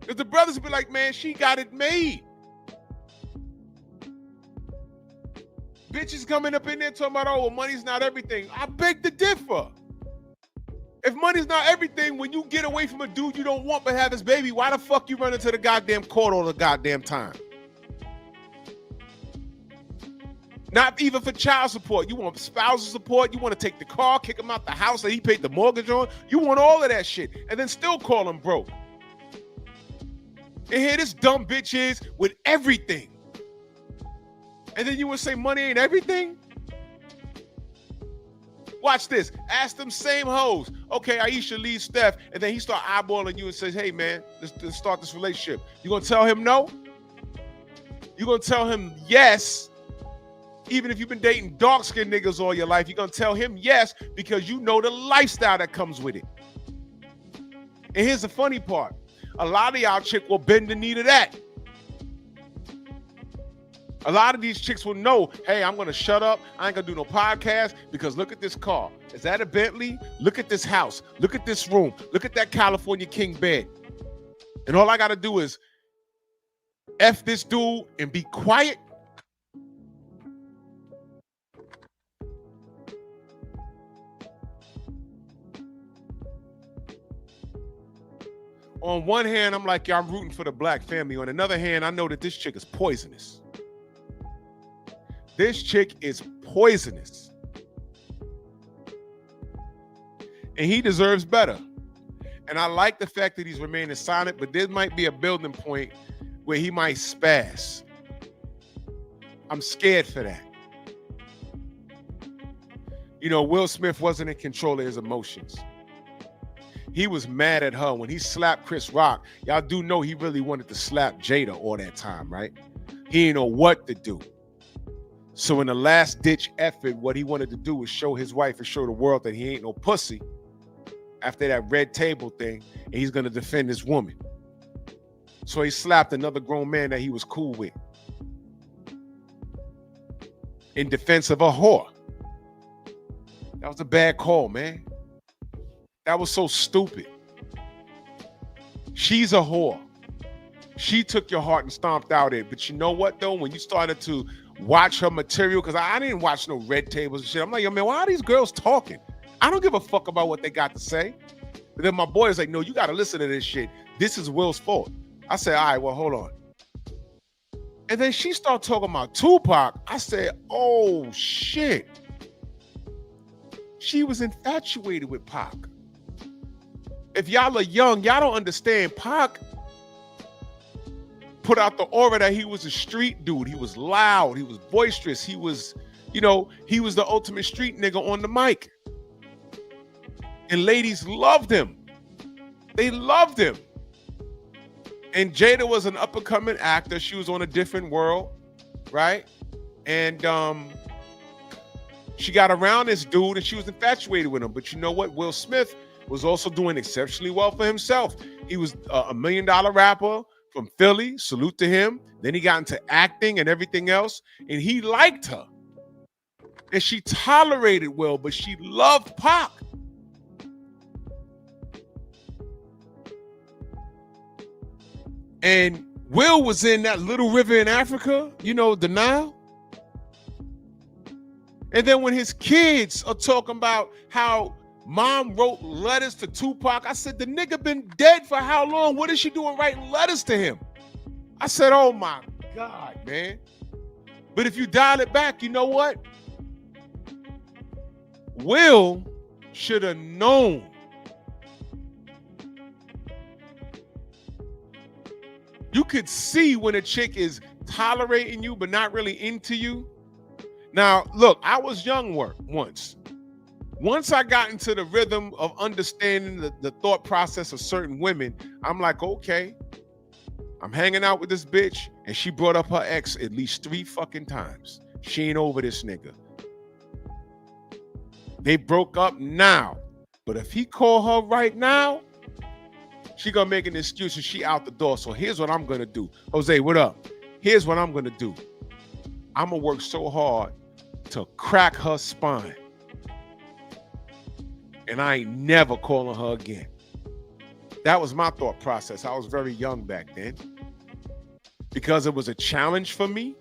If the brothers be like, man, she got it made. Bitches coming up in there talking about, oh, well, money's not everything. I beg to differ. If money's not everything, when you get away from a dude you don't want but have his baby, why the fuck you run into the goddamn court all the goddamn time? Not even for child support. You want spousal support. You want to take the car, kick him out the house that he paid the mortgage on. You want all of that shit and then still call him broke. And here this dumb bitch is with everything. And then you would say money ain't everything? Watch this. Ask them same hoes. Okay, Aisha leaves Steph, and then he start eyeballing you and says, hey, man, let's start this relationship. You gonna tell him no? You gonna tell him yes? Even if you've been dating dark-skinned niggas all your life, you're gonna tell him yes because you know the lifestyle that comes with it. And here's the funny part. A lot of y'all chick will bend the knee to that. A lot of these chicks will know, hey, I'm going to shut up. I ain't going to do no podcast because look at this car. Is that a Bentley? Look at this house. Look at this room. Look at that California king bed. And all I got to do is F this dude and be quiet. On one hand, I'm like, yeah, I'm rooting for the black family. On another hand, I know that this chick is poisonous. This chick is poisonous. And he deserves better. And I like the fact that he's remaining silent, but there might be a building point where he might spaz. I'm scared for that. You know, Will Smith wasn't in control of his emotions. He was mad at her when he slapped Chris Rock. Y'all do know he really wanted to slap Jada all that time, right? He didn't know what to do. So in the last ditch effort, what he wanted to do was show his wife and show the world that he ain't no pussy after that red table thing, and he's going to defend his woman. So he slapped another grown man that he was cool with in defense of a whore. That was a bad call, man. That was so stupid. She's a whore. She took your heart and stomped out it. But you know what, though? When you started to watch her material, because I didn't watch no red tables and shit. I'm like, yo, man, why are these girls talking? I don't give a fuck about what they got to say. But then my boy is like, no, you got to listen to this shit. This is Will's fault. I said, all right, well, hold on. And then she started talking about Tupac. I said, oh, shit. She was infatuated with Pac. If y'all are young, y'all don't understand. Pac put out the aura that he was a street dude. He was loud. He was boisterous. He was, you know, he was the ultimate street nigga on the mic. And ladies loved him. They loved him. And Jada was an up-and-coming actor. She was on a different world, right? And she got around this dude and she was infatuated with him. But you know what? Will Smith was also doing exceptionally well for himself. He was a $1 million rapper from Philly. Salute to him. Then he got into acting and everything else. And he liked her. And she tolerated Will, but she loved Pac. And Will was in that little river in Africa, you know, the Nile. And then when his kids are talking about how Mom wrote letters to Tupac. I said, the nigga been dead for how long? What is she doing writing letters to him? I said, oh my God, man. But if you dial it back, you know what? Will should have known. You could see when a chick is tolerating you but not really into you. Now, look, I was young once. Once I got into the rhythm of understanding the thought process of certain women, I'm like, okay, I'm hanging out with this bitch, and she brought up her ex at least 3 fucking times. She ain't over this nigga. They broke up now. But if he call her right now, she gonna make an excuse and she out the door. So here's what I'm gonna do. Jose, what up? Here's what I'm gonna do. I'm gonna work so hard to crack her spine. And I ain't never calling her again. That was my thought process. I was very young back then. Because it was a challenge for me.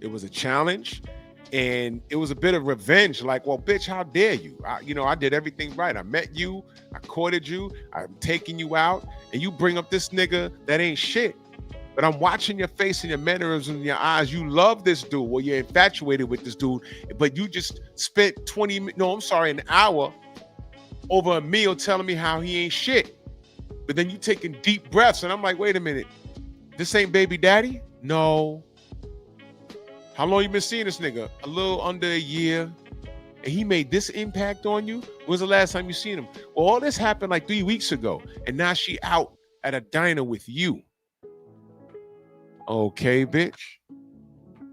It was a challenge. And it was a bit of revenge. Like, well, bitch, how dare you? I did everything right. I met you. I courted you. I'm taking you out. And you bring up this nigga that ain't shit. But I'm watching your face and your mannerisms and your eyes. You love this dude. Well, you're infatuated with this dude. But you just spent an hour over a meal telling me how he ain't shit. But then you taking deep breaths. And I'm like, wait a minute. This ain't baby daddy? No. How long you been seeing this nigga? A little under a year. And he made this impact on you? When's the last time you seen him? Well, all this happened like 3 weeks ago. And now she out at a diner with you. Okay, bitch.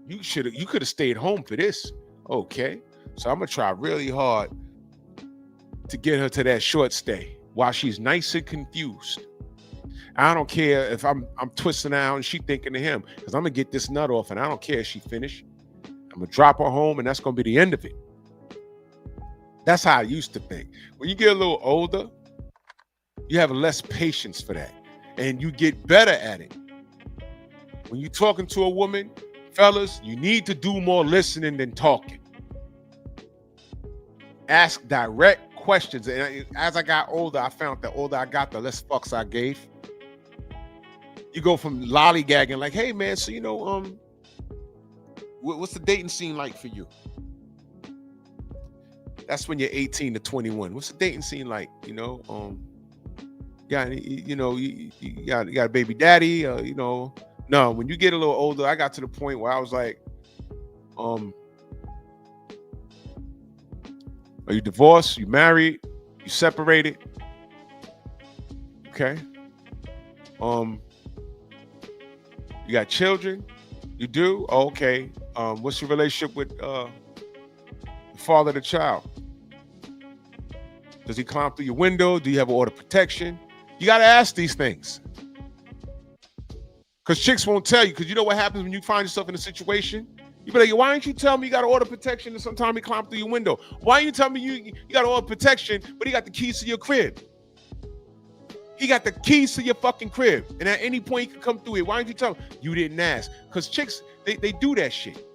You could have stayed home for this. Okay. So I'm gonna try really hard to get her to that short stay while she's nice and confused. I don't care if I'm twisting out and she thinking of him, because I'm gonna get this nut off, and I don't care if she finished. I'm gonna drop her home, and that's gonna be the end of it. That's how I used to think. When you get a little older, you have less patience for that, and you get better at it. When you're talking to a woman, fellas, you need to do more listening than talking. Ask direct questions. And as I got older, I found that older I got, the less fucks I gave. You go from lollygagging, like, hey man, so what's the dating scene like for you? That's when you're 18 to 21. What's the dating scene like? You got a baby daddy, No, when you get a little older, I got to the point where I was like, are you divorced? You married? You separated? Okay. You got children? You do? Oh, okay. What's your relationship with the father of the child? Does he climb through your window? Do you have an order of protection? You got to ask these things. Because chicks won't tell you. Because you know what happens when you find yourself in a situation? You be like, why didn't you tell me you got to order protection and sometimes he climbed through your window? Why didn't you tell me you got to order protection, but he got the keys to your crib? He got the keys to your fucking crib. And at any point he could come through it. Why didn't you tell him? You didn't ask. Because chicks, they do that shit.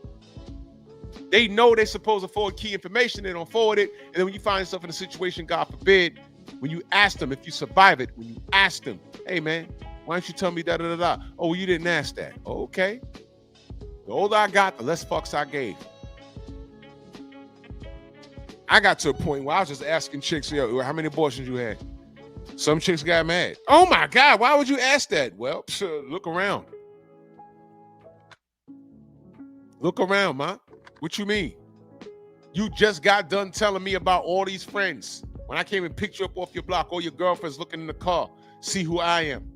They know they're supposed to forward key information. They don't forward it. And then when you find yourself in a situation, God forbid, when you ask them, if you survive it, when you ask them, hey man, why don't you tell me da-da-da-da? Oh, well, you didn't ask that. Okay. The older I got, the less fucks I gave. I got to a point where I was just asking chicks, yo, how many abortions you had? Some chicks got mad. Oh my God, why would you ask that? Well, look around. Look around, man. What you mean? You just got done telling me about all these friends. When I came and picked you up off your block, all your girlfriends looking in the car, see who I am.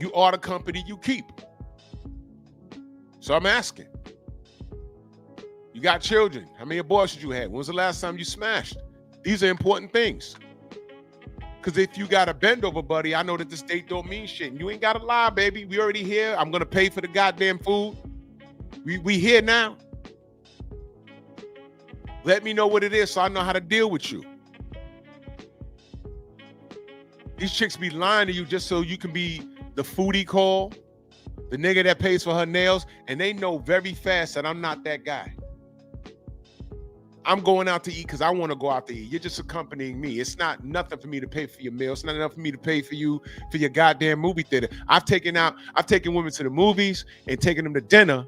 You are the company you keep. So I'm asking. You got children. How many abortions you had? When was the last time you smashed? These are important things. Because if you got a bend over, buddy, I know that this date don't mean shit. And you ain't got to lie, baby. We already here. I'm going to pay for the goddamn food. We here now. Let me know what it is so I know how to deal with you. These chicks be lying to you just so you can be the foodie call, the nigga that pays for her nails, and they know very fast that I'm not that guy. I'm going out to eat because I want to go out to eat. You're just accompanying me. It's not nothing for me to pay for your meal. It's not enough for me to pay for you for your goddamn movie theater. I've taken women to the movies and taken them to dinner,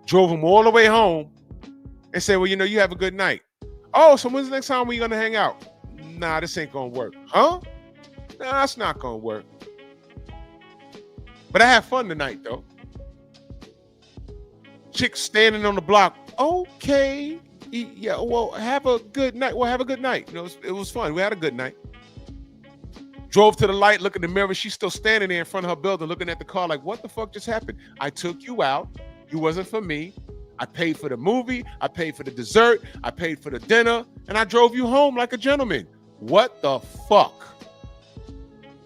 drove them all the way home, and said, well, you have a good night. Oh, so when's the next time we're gonna hang out? Nah, this ain't gonna work. Huh? Nah, it's not gonna work. But I had fun tonight though. Chick standing on the block. Okay. Yeah, well, have a good night. Well, have a good night. It was fun. We had a good night. Drove to the light, look in the mirror. She's still standing there in front of her building, looking at the car like, what the fuck just happened? I took you out. You wasn't for me. I paid for the movie. I paid for the dessert. I paid for the dinner. And I drove you home like a gentleman. What the fuck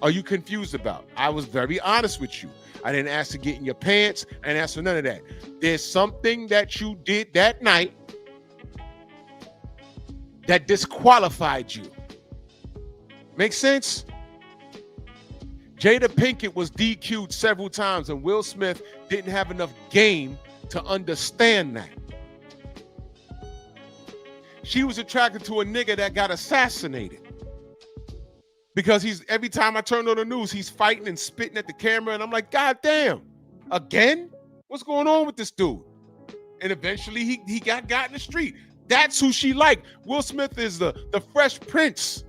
are you confused about? I was very honest with you. I didn't ask to get in your pants. I didn't ask for none of that. There's something that you did that night that disqualified you. Make sense? Jada Pinkett was DQ'd several times, and Will Smith didn't have enough game to understand that. She was attracted to a nigga that got assassinated. Because every time I turn on the news, he's fighting and spitting at the camera, and I'm like, God damn, again? What's going on with this dude? And eventually he got in the street. That's who she liked. Will Smith is the Fresh Prince.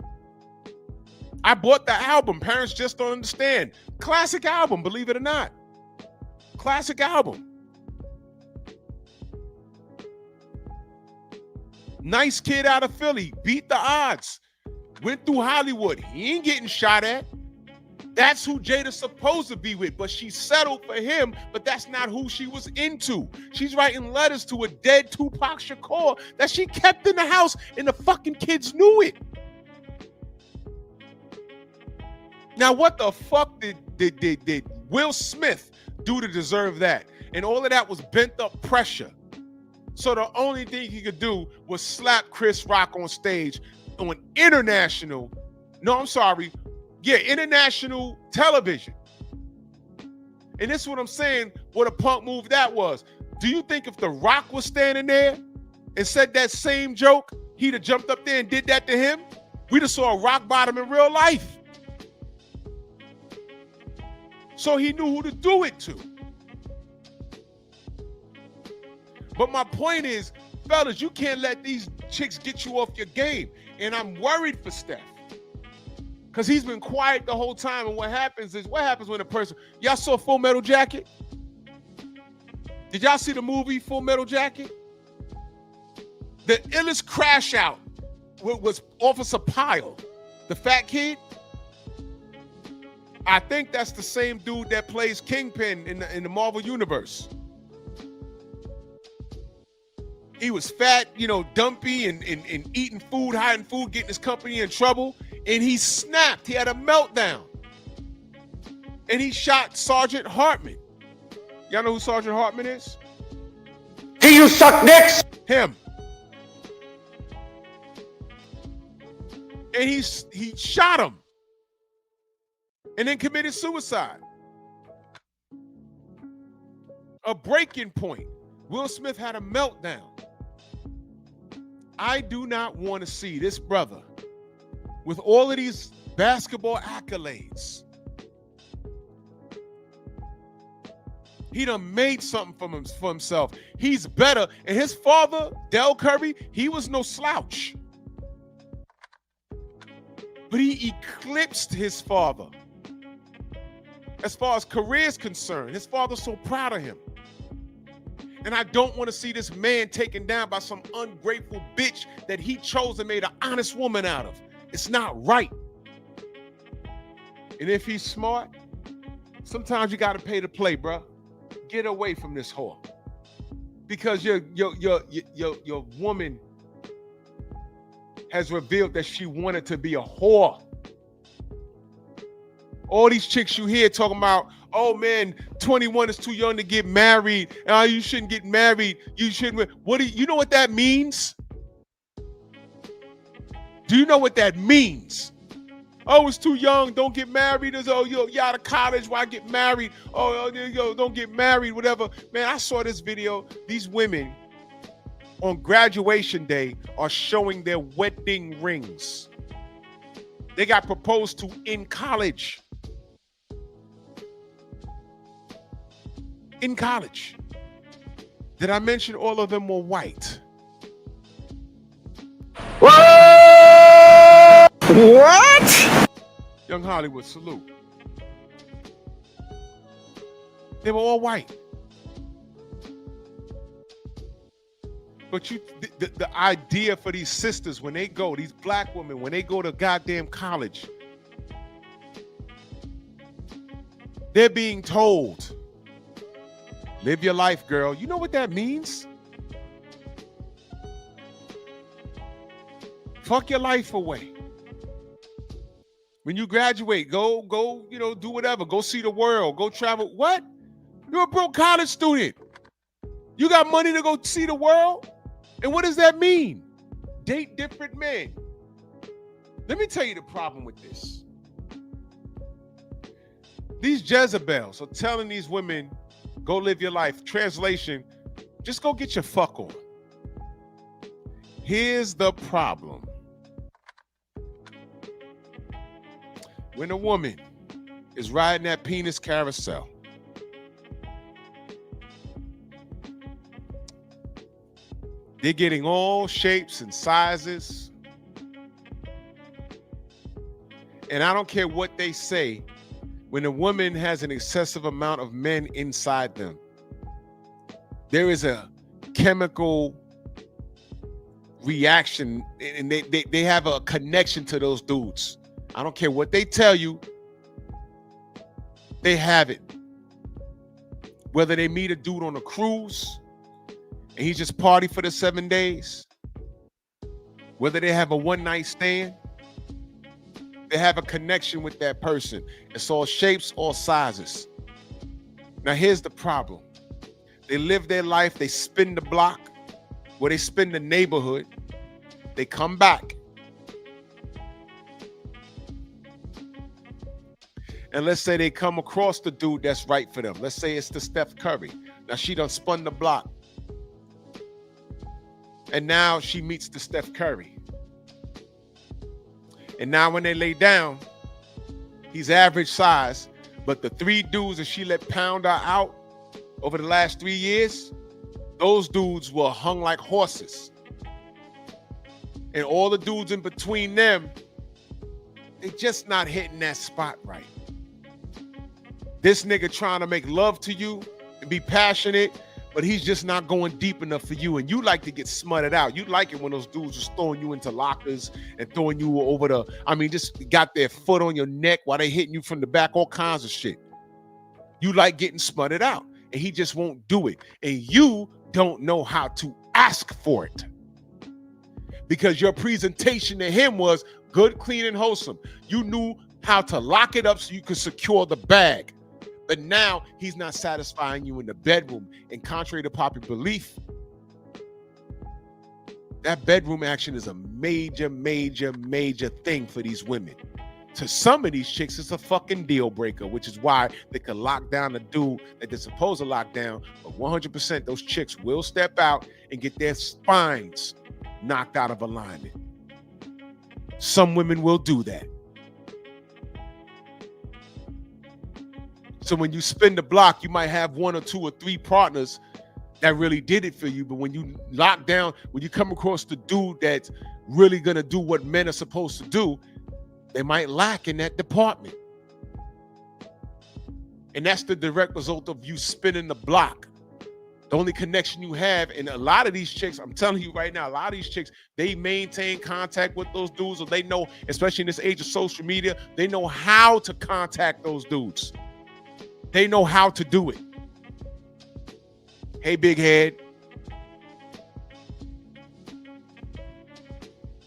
I bought the album. Parents just don't understand. Classic album, believe it or not. Classic album. Nice kid out of Philly. Beat the odds. Went through Hollywood. He ain't getting shot at. That's who Jada's supposed to be with, but she settled for him, but that's not who she was into. She's writing letters to a dead Tupac Shakur that she kept in the house, and the fucking kids knew it. Now, what the fuck did Will Smith do to deserve that? And all of that was bent up pressure. So the only thing he could do was slap Chris Rock on stage on international television. And this is what I'm saying, what a punk move that was. Do you think if The Rock was standing there and said that same joke, he'd have jumped up there and did that to him? We'd have saw a rock bottom in real life. So he knew who to do it to. But my point is, fellas, you can't let these chicks get you off your game. And I'm worried for Steph. Because he's been quiet the whole time. And what happens when a person... Y'all saw Full Metal Jacket? Did y'all see the movie Full Metal Jacket? The illest crash out was Officer Pyle, the fat kid. I think that's the same dude that plays Kingpin in the Marvel Universe. He was fat, dumpy and eating food, hiding food, getting his company in trouble. And he snapped. He had a meltdown. And he shot Sergeant Hartman. Y'all know who Sergeant Hartman is? He you suck dicks? Him. And he shot him. And then committed suicide. A breaking point. Will Smith had a meltdown. I do not want to see this brother with all of these basketball accolades. He done made something for himself. He's better. And his father, Del Curry, he was no slouch. But he eclipsed his father. As far as career is concerned, his father's so proud of him. And I don't want to see this man taken down by some ungrateful bitch that he chose and made an honest woman out of. It's not right. And if he's smart, sometimes you got to pay to play, bro. Get away from this whore. Because your woman has revealed that she wanted to be a whore. All these chicks you hear talking about, oh man, 21 is too young to get married. You shouldn't get married. You shouldn't. You know what that means? Do you know what that means? Oh, it's too young. Don't get married. You're out of college. Why get married? Don't get married, whatever. Man, I saw this video. These women on graduation day are showing their wedding rings. They got proposed to in college. In college. Did I mention all of them were white? What? Young Hollywood, salute. They were all white. But the idea for these sisters, when they go, these black women, when they go to goddamn college, they're being told, live your life, girl. You know what that means? Fuck your life away. When you graduate, go, do whatever. Go see the world. Go travel. What? You're a broke college student. You got money to go see the world? And what does that mean? Date different men. Let me tell you the problem with this. These Jezebels are telling these women, go live your life. Translation, just go get your fuck on. Here's the problem. When a woman is riding that penis carousel, they're getting all shapes and sizes. And I don't care what they say, when a woman has an excessive amount of men inside them, there is a chemical reaction, and they have a connection to those dudes. I don't care what they tell you, they have it. Whether they meet a dude on a cruise and he just party for the 7 days, whether they have a one-night stand, they have a connection with that person. It's all shapes, all sizes. Now here's the problem. They live their life, they spin the block, where they spin the neighborhood, they come back. And let's say they come across the dude that's right for them. Let's say it's the Steph Curry. Now she done spun the block. And now she meets the Steph Curry. And now when they lay down, he's average size, but the 3 dudes that she let pound her out over the last 3 years, those dudes were hung like horses. And all the dudes in between them, they just not hitting that spot right. This nigga trying to make love to you and be passionate, but he's just not going deep enough for you. And you like to get smutted out. You like it when those dudes are throwing you into lockers and throwing you over just got their foot on your neck while they hitting you from the back, all kinds of shit. You like getting smutted out, and he just won't do it. And you don't know how to ask for it, because your presentation to him was good, clean, and wholesome. You knew how to lock it up so you could secure the bag. But now he's not satisfying you in the bedroom. And contrary to popular belief, that bedroom action is a major, major, major thing for these women. To some of these chicks, it's a fucking deal breaker, which is why they can lock down a dude that they're supposed to lock down. But 100% those chicks will step out and get their spines knocked out of alignment. Some women will do that. So when you spin the block, you might have 1 or 2 or 3 partners that really did it for you. But when you lock down, when you come across the dude that's really going to do what men are supposed to do, they might lack in that department. And that's the direct result of you spinning the block. The only connection you have, and a lot of these chicks, I'm telling you right now, a lot of these chicks, they maintain contact with those dudes, or they know, especially in this age of social media, they know how to contact those dudes. They know how to do it. Hey, big head.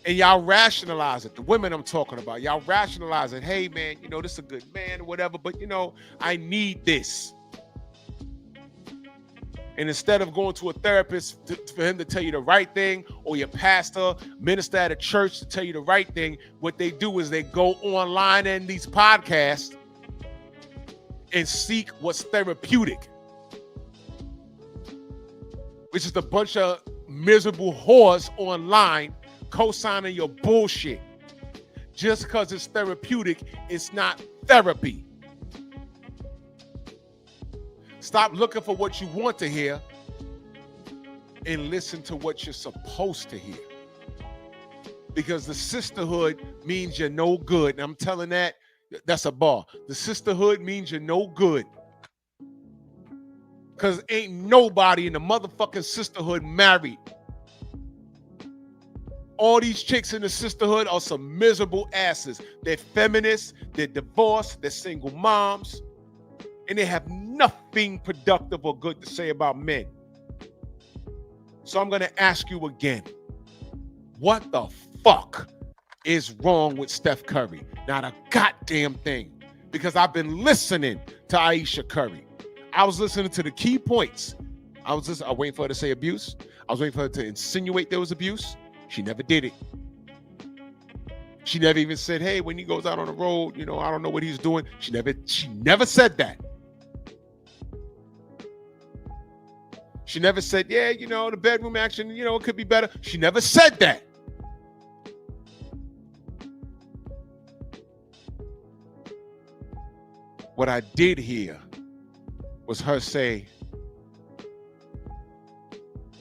And y'all rationalize it. The women I'm talking about, y'all rationalize it. Hey, man, this is a good man or whatever, but, I need this. And instead of going to a therapist for him to tell you the right thing, or your pastor, minister at a church to tell you the right thing, what they do is they go online and these podcasts and seek what's therapeutic, which is a bunch of miserable whores online co-signing your bullshit. Just because it's therapeutic, it's not therapy. Stop looking for what you want to hear and listen to what you're supposed to hear. Because the sisterhood means you're no good. And I'm telling that's a bar. The sisterhood means you're no good. Because ain't nobody in the motherfucking sisterhood married. All these chicks in the sisterhood are some miserable asses. They're feminists, they're divorced, they're single moms, and they have nothing productive or good to say about men. So I'm going to ask you again, what the fuck is wrong with Steph Curry? Not a goddamn thing. Because I've been listening to Ayesha Curry. I was listening to the key points. I was waiting for her to say abuse. I was waiting for her to insinuate there was abuse. She never did it. She never even said, hey, when he goes out on the road, I don't know what he's doing. She never said that. She never said, yeah, the bedroom action, it could be better. She never said that. What I did hear was her say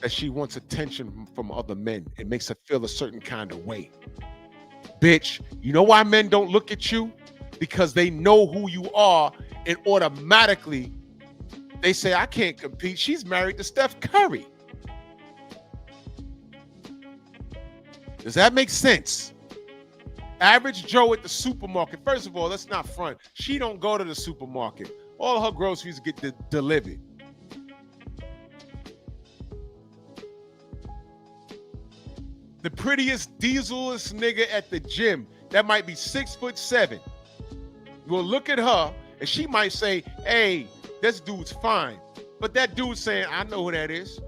that she wants attention from other men. It makes her feel a certain kind of way. Bitch, you know why men don't look at you? Because they know who you are, and automatically they say, I can't compete. She's married to Steph Curry. Does that make sense? Average Joe at the supermarket. First of all, let's not front. She don't go to the supermarket. All her groceries get delivered. The prettiest dieselest nigga at the gym that might be 6'7" will look at her and she might say, hey, this dude's fine. But that dude's saying, I know who that is.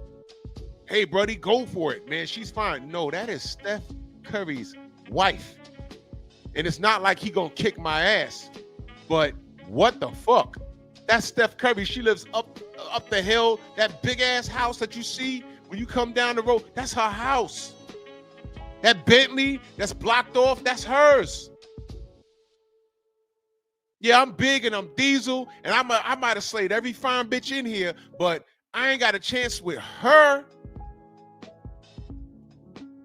Hey, buddy, go for it, man. She's fine. No, that is Steph Curry's wife. And it's not like he gonna kick my ass. But what the fuck? That's Steph Curry. She lives up the hill. That big ass house that you see when you come down the road, that's her house. That Bentley that's blocked off, that's hers. Yeah, I'm big and I'm diesel, and I might have slayed every fine bitch in here, but I ain't got a chance with her.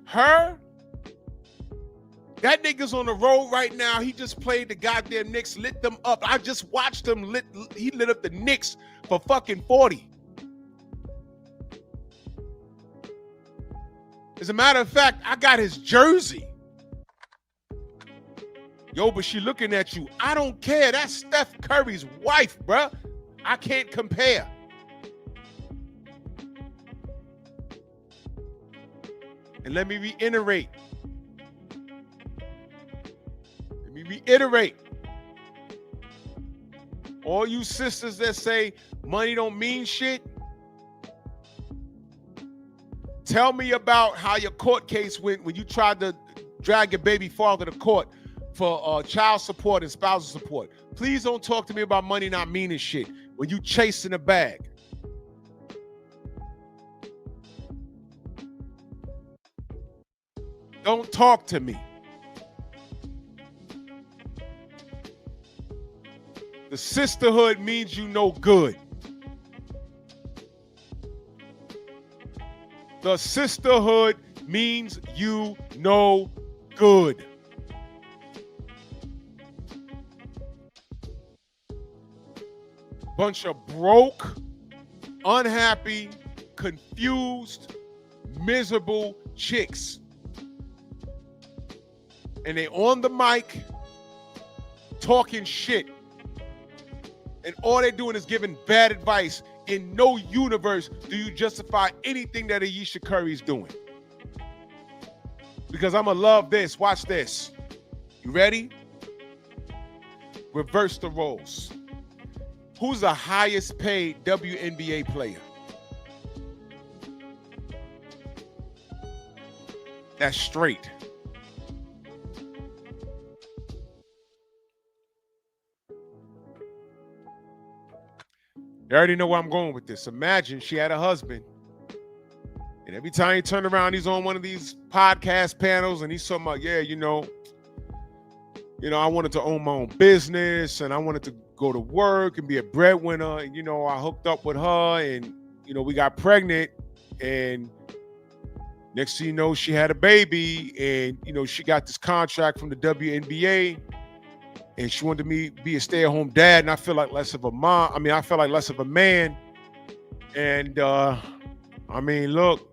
Her? That nigga's on the road right now. He just played the goddamn Knicks, lit them up. I just watched him he lit up the Knicks for fucking 40. As a matter of fact, I got his jersey. Yo, but she looking at you. I don't care. That's Steph Curry's wife, bruh. I can't compare. And let me reiterate. All you sisters that say money don't mean shit, tell me about how your court case went when you tried to drag your baby father to court for child support and spousal support. Please don't talk to me about money not meaning shit when you chasing a bag. Don't talk to me. The sisterhood means you no good. The sisterhood means you no good. Bunch of broke, unhappy, confused, miserable chicks. And they on the mic talking shit. And all they're doing is giving bad advice. In no universe do you justify anything that Ayesha Curry's doing. Because I'm going to love this. Watch this. You ready? Reverse the roles. Who's the highest paid WNBA player? That's straight. You already know where I'm going with this. Imagine she had a husband And every time he turned around, he's on one of these podcast panels and he's talking about, yeah, I wanted to own my own business and I wanted to go to work and be a breadwinner. And, I hooked up with her and, we got pregnant. And next thing you know, she had a baby and, she got this contract from the WNBA and she wanted me to be a stay-at-home dad. And I feel like less of a mom. I mean, I feel like less of a man. And, look,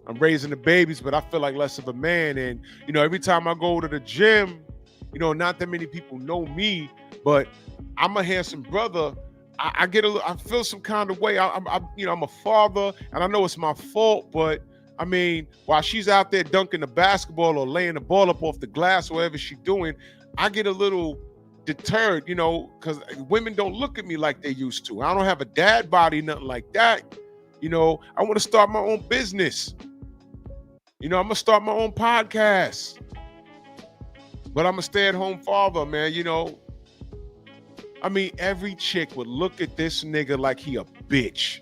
I'm raising the babies, but I feel like less of a man. And, every time I go to the gym, not that many people know me, but I'm a handsome brother. I feel some kind of way. I'm a father and I know it's my fault, but I mean, while she's out there dunking the basketball or laying the ball up off the glass, or whatever she's doing, I get a little deterred, because women don't look at me like they used to. I don't have a dad body, nothing like that. I want to start my own business. I'm going to start my own podcast. But I'm a stay-at-home father, man, every chick would look at this nigga like he a bitch.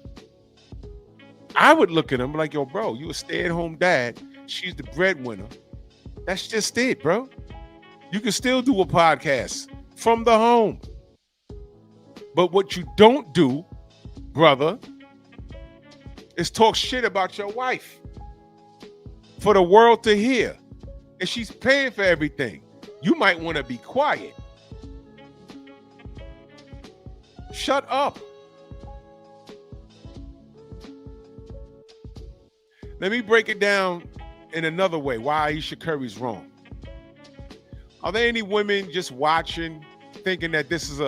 I would look at him like, yo, bro, you a stay-at-home dad. She's the breadwinner. That's just it, bro. You can still do a podcast from the home. But what you don't do, brother, is talk shit about your wife for the world to hear. And she's paying for everything. You might want to be quiet. Shut up. Let me break it down in another way why Ayesha Curry's wrong. Are there any women just watching thinking that this is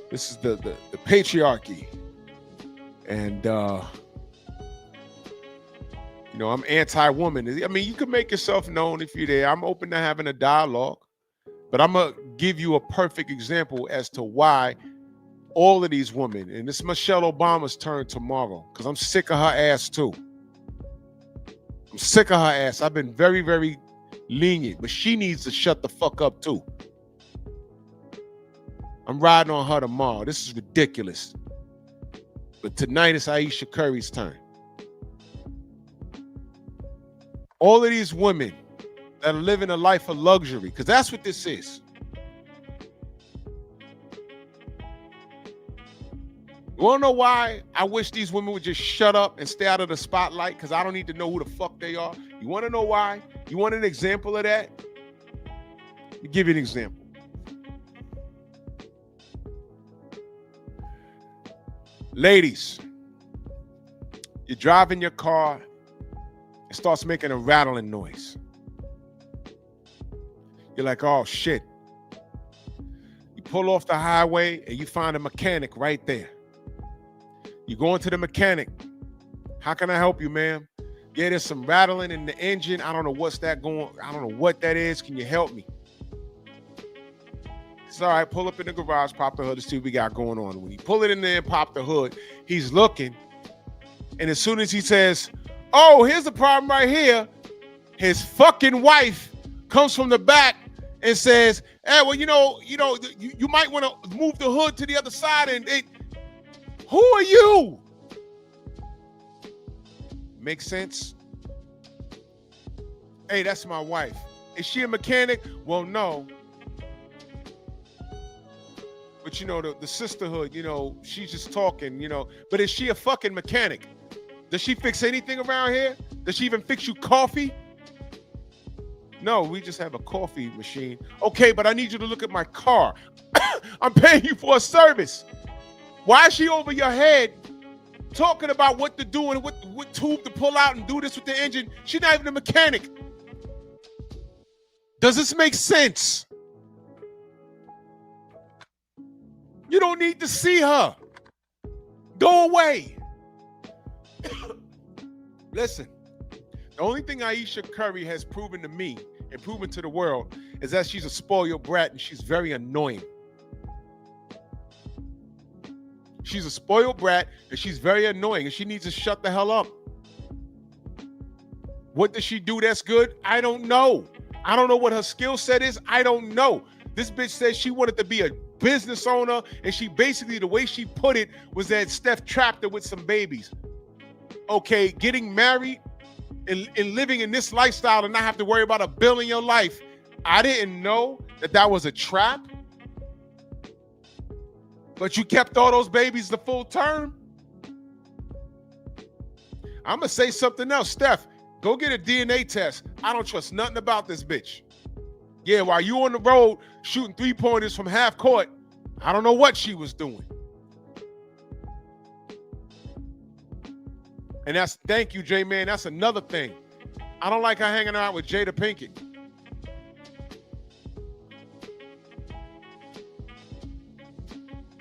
this is the patriarchy and I'm anti-woman. I mean, you can make yourself known if you're there. I'm open to having a dialogue, but I'm going to give you a perfect example as to why all of these women, and it's Michelle Obama's turn tomorrow, because I'm sick of her ass too. I'm sick of her ass. I've been very, very lenient, but she needs to shut the fuck up too. I'm riding on her tomorrow. This is ridiculous. But tonight it's Ayesha Curry's turn. All of these women that are living a life of luxury, because that's what this is. You want to know why I wish these women would just shut up and stay out of the spotlight? Because I don't need to know who the fuck they are. You want to know why? You want an example of that? Let me give you an example. Ladies, you're driving your car. It starts making a rattling noise. You're like, oh shit. You pull off the highway and you find a mechanic right there. You go into the mechanic. How can I help you, ma'am? Yeah, there's some rattling in the engine. I don't know what's that going. I don't know what that is. Can you help me? It's all right. Pull up in the garage, pop the hood, and see what we got going on. When you pull it in there and pop the hood, he's looking. And as soon as he says, oh, here's the problem right here, his fucking wife comes from the back and says, hey, well, you might want to move the hood to the other side. And who are you? Make sense? Hey, that's my wife. Is she a mechanic? Well, no. But, the sisterhood, she's just talking, But is she a fucking mechanic? Does she fix anything around here? Does she even fix you coffee? No, we just have a coffee machine. Okay, but I need you to look at my car. I'm paying you for a service. Why is she over your head talking about what to do and what tube to pull out and do this with the engine? She's not even a mechanic. Does this make sense? You don't need to see her. Go away. Listen, the only thing Ayesha Curry has proven to me and proven to the world is that she's a spoiled brat and she's very annoying. She's a spoiled brat and she's very annoying and she needs to shut the hell up. What does she do that's good? I don't know. I don't know what her skill set is. I don't know. This bitch said she wanted to be a business owner, and she basically, the way she put it was that Steph trapped her with some babies. Okay, getting married and living in this lifestyle and not have to worry about a bill in your life. I didn't know that was a trap. But you kept all those babies the full term. I'm going to say something else. Steph, go get a DNA test. I don't trust nothing about this bitch. Yeah, while you on the road shooting three-pointers from half court, I don't know what she was doing. And thank you, J-Man. That's another thing. I don't like her hanging out with Jada Pinkett.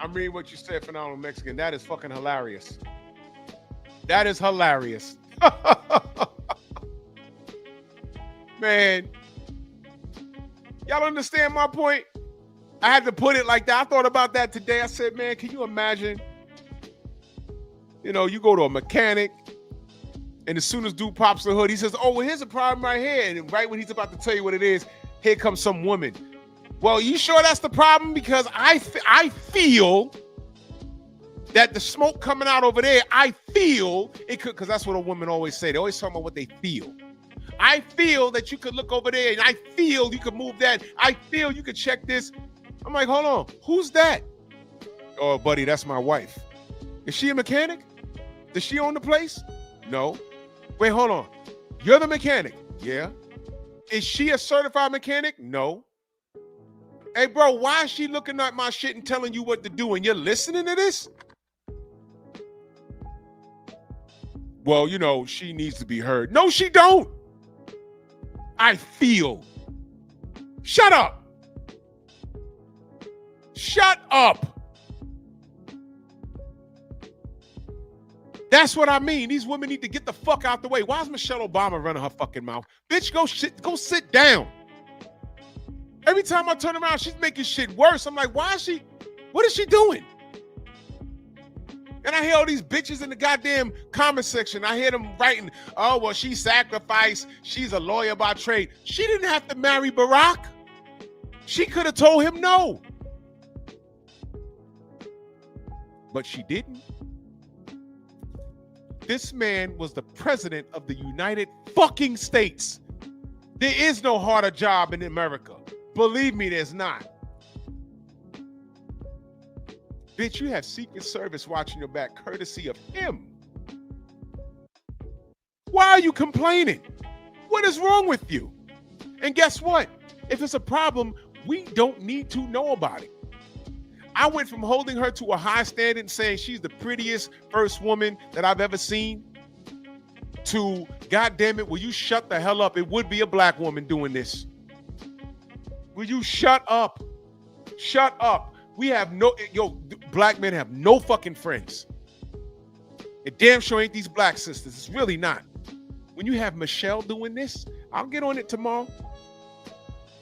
I'm reading what you said, Phenomenal Mexican. That is fucking hilarious. That is hilarious. Man, y'all understand my point? I had to put it like that. I thought about that today. I said, man, can you imagine? You know, you go to a mechanic, and as soon as dude pops the hood, he says, oh, well, here's a problem right here. And right when he's about to tell you what it is, here comes some woman. Well, you sure that's the problem? Because I feel that the smoke coming out over there, I feel it could, because that's what a woman always say. They always talk about what they feel. I feel that you could look over there, and I feel you could move that. I feel you could check this. I'm like, hold on, who's that? Oh, buddy, that's my wife. Is she a mechanic? Does she own the place? No. Wait, hold on. You're the mechanic? Yeah. Is she a certified mechanic? No. Hey, bro, why is she looking at my shit and telling you what to do and you're listening to this? Well, you know, she needs to be heard. No, she don't. I feel. Shut up. Shut up. That's what I mean. These women need to get the fuck out the way. Why is Michelle Obama running her fucking mouth? Bitch, go sit down. Every time I turn around, she's making shit worse. I'm like, what is she doing? And I hear all these bitches in the goddamn comment section. I hear them writing, oh, well, she sacrificed. She's a lawyer by trade. She didn't have to marry Barack. She could have told him no. But she didn't. This man was the president of the United fucking States. There is no harder job in America. Believe me, there's not. Bitch, you have Secret Service watching your back courtesy of him. Why are you complaining? What is wrong with you? And guess what? If it's a problem, we don't need to know about it. I went from holding her to a high standard and saying she's the prettiest first woman that I've ever seen to, God damn it, will you shut the hell up? It would be a black woman doing this. Will you shut up? Shut up. We have black men have no fucking friends. It damn sure ain't these black sisters. It's really not. When you have Michelle doing this, I'll get on it tomorrow.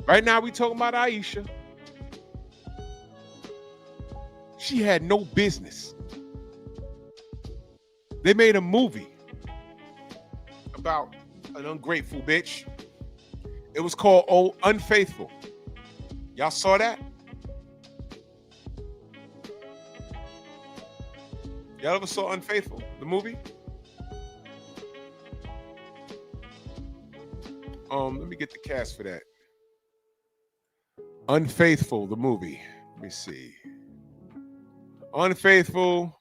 Right now, we talking about Aisha. She had no business. They made a movie about an ungrateful bitch. It was called Oh Unfaithful. Y'all saw that? Y'all ever saw Unfaithful, the movie? Let me get the cast for that. Unfaithful, the movie. Let me see. Unfaithful,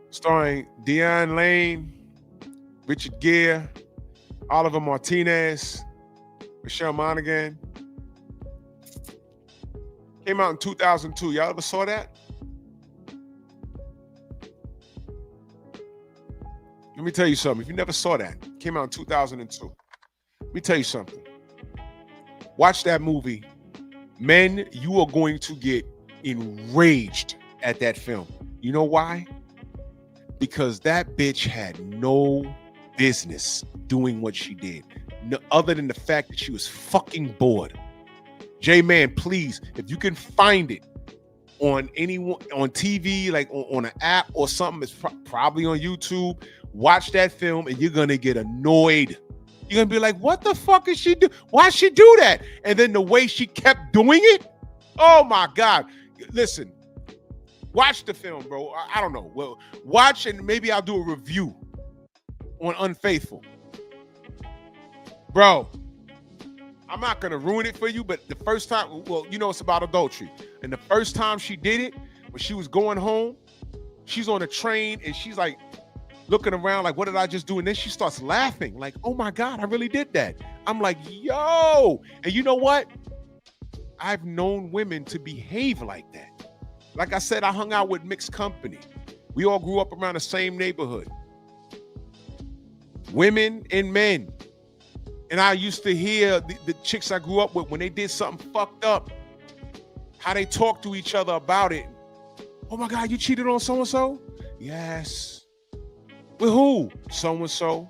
starring Dion Lane, Richard Gere, Oliver Martinez, Michelle Monaghan. Came out in 2002. Y'all ever saw that? Let me tell you something. If you never saw that, came out in 2002. Let me tell you something. Watch that movie. Men, you are going to get enraged at that film. You know why? Because that bitch had no business doing what she did, other than the fact that she was fucking bored. J-Man, please, if you can find it on TV, like on an app or something, it's probably on YouTube. Watch that film and you're gonna get annoyed. You're gonna be like, what the fuck is she do? Why she do that? And then the way she kept doing it, Oh my God. Listen, watch the film, bro. I don't know. Well, watch and maybe I'll do a review on Unfaithful. Bro, I'm not going to ruin it for you, but the first time, well, you know, it's about adultery. And the first time she did it, when she was going home, she's on a train and she's like looking around like, what did I just do? And then she starts laughing like, oh my God, I really did that. I'm like, yo. And you know what? I've known women to behave like that. Like I said, I hung out with mixed company. We all grew up around the same neighborhood. Women and men. And I used to hear the chicks I grew up with, when they did something fucked up, how they talk to each other about it. Oh my God, you cheated on so-and-so? Yes. With who? So-and-so.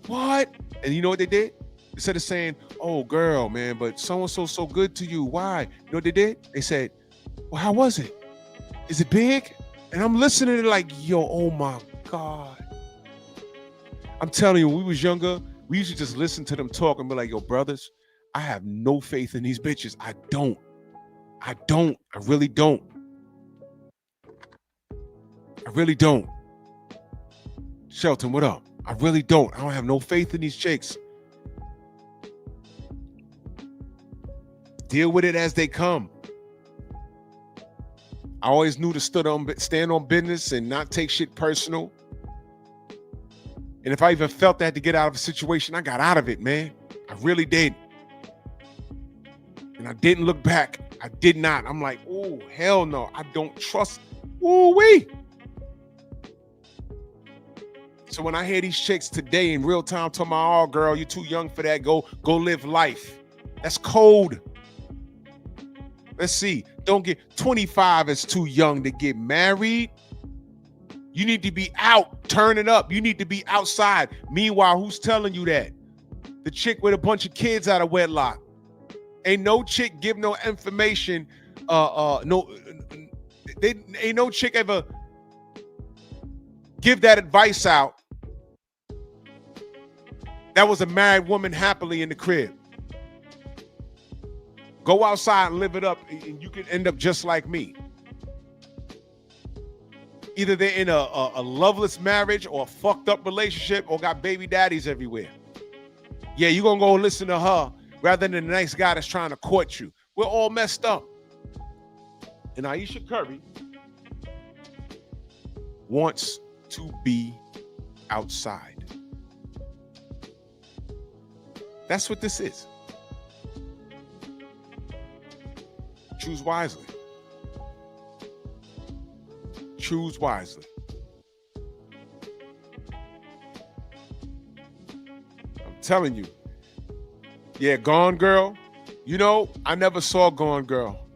What? And you know what they did? Instead of saying, oh girl, man, but so-and-so's so good to you. Why? You know what they did? They said, well, how was it? Is it big? And I'm listening to it like, yo, oh my God. I'm telling you, when we was younger, we used to just listen to them talk and be like, yo, brothers, I have no faith in these bitches. I don't. I really don't. I really don't. Shelton, what up? I really don't. I don't have no faith in these chicks. Deal with it as they come. I always knew to stand on business and not take shit personal. And if I even felt I had to get out of a situation, I got out of it, man. I really did. And I didn't look back. I did not. I'm like, oh, hell no. I don't trust. Ooh-wee. So when I hear these chicks today in real time talking about, oh, girl, you're too young for that. Go live life. That's cold. Let's see. Don't get 25 is too young to get married. You need to be out, turning up. You need to be outside. Meanwhile, who's telling you that? The chick with a bunch of kids out of wedlock. Ain't no chick give no information. Ain't no chick ever give that advice out. That was a married woman happily in the crib. Go outside and live it up, and you can end up just like me. Either they're in a loveless marriage or a fucked up relationship or got baby daddies everywhere. Yeah, you're going to go listen to her rather than the nice guy that's trying to court you. We're all messed up. And Aisha Curry wants to be outside. That's what this is. Choose wisely. Choose wisely. I'm telling you. Yeah, Gone Girl. You know, I never saw Gone Girl.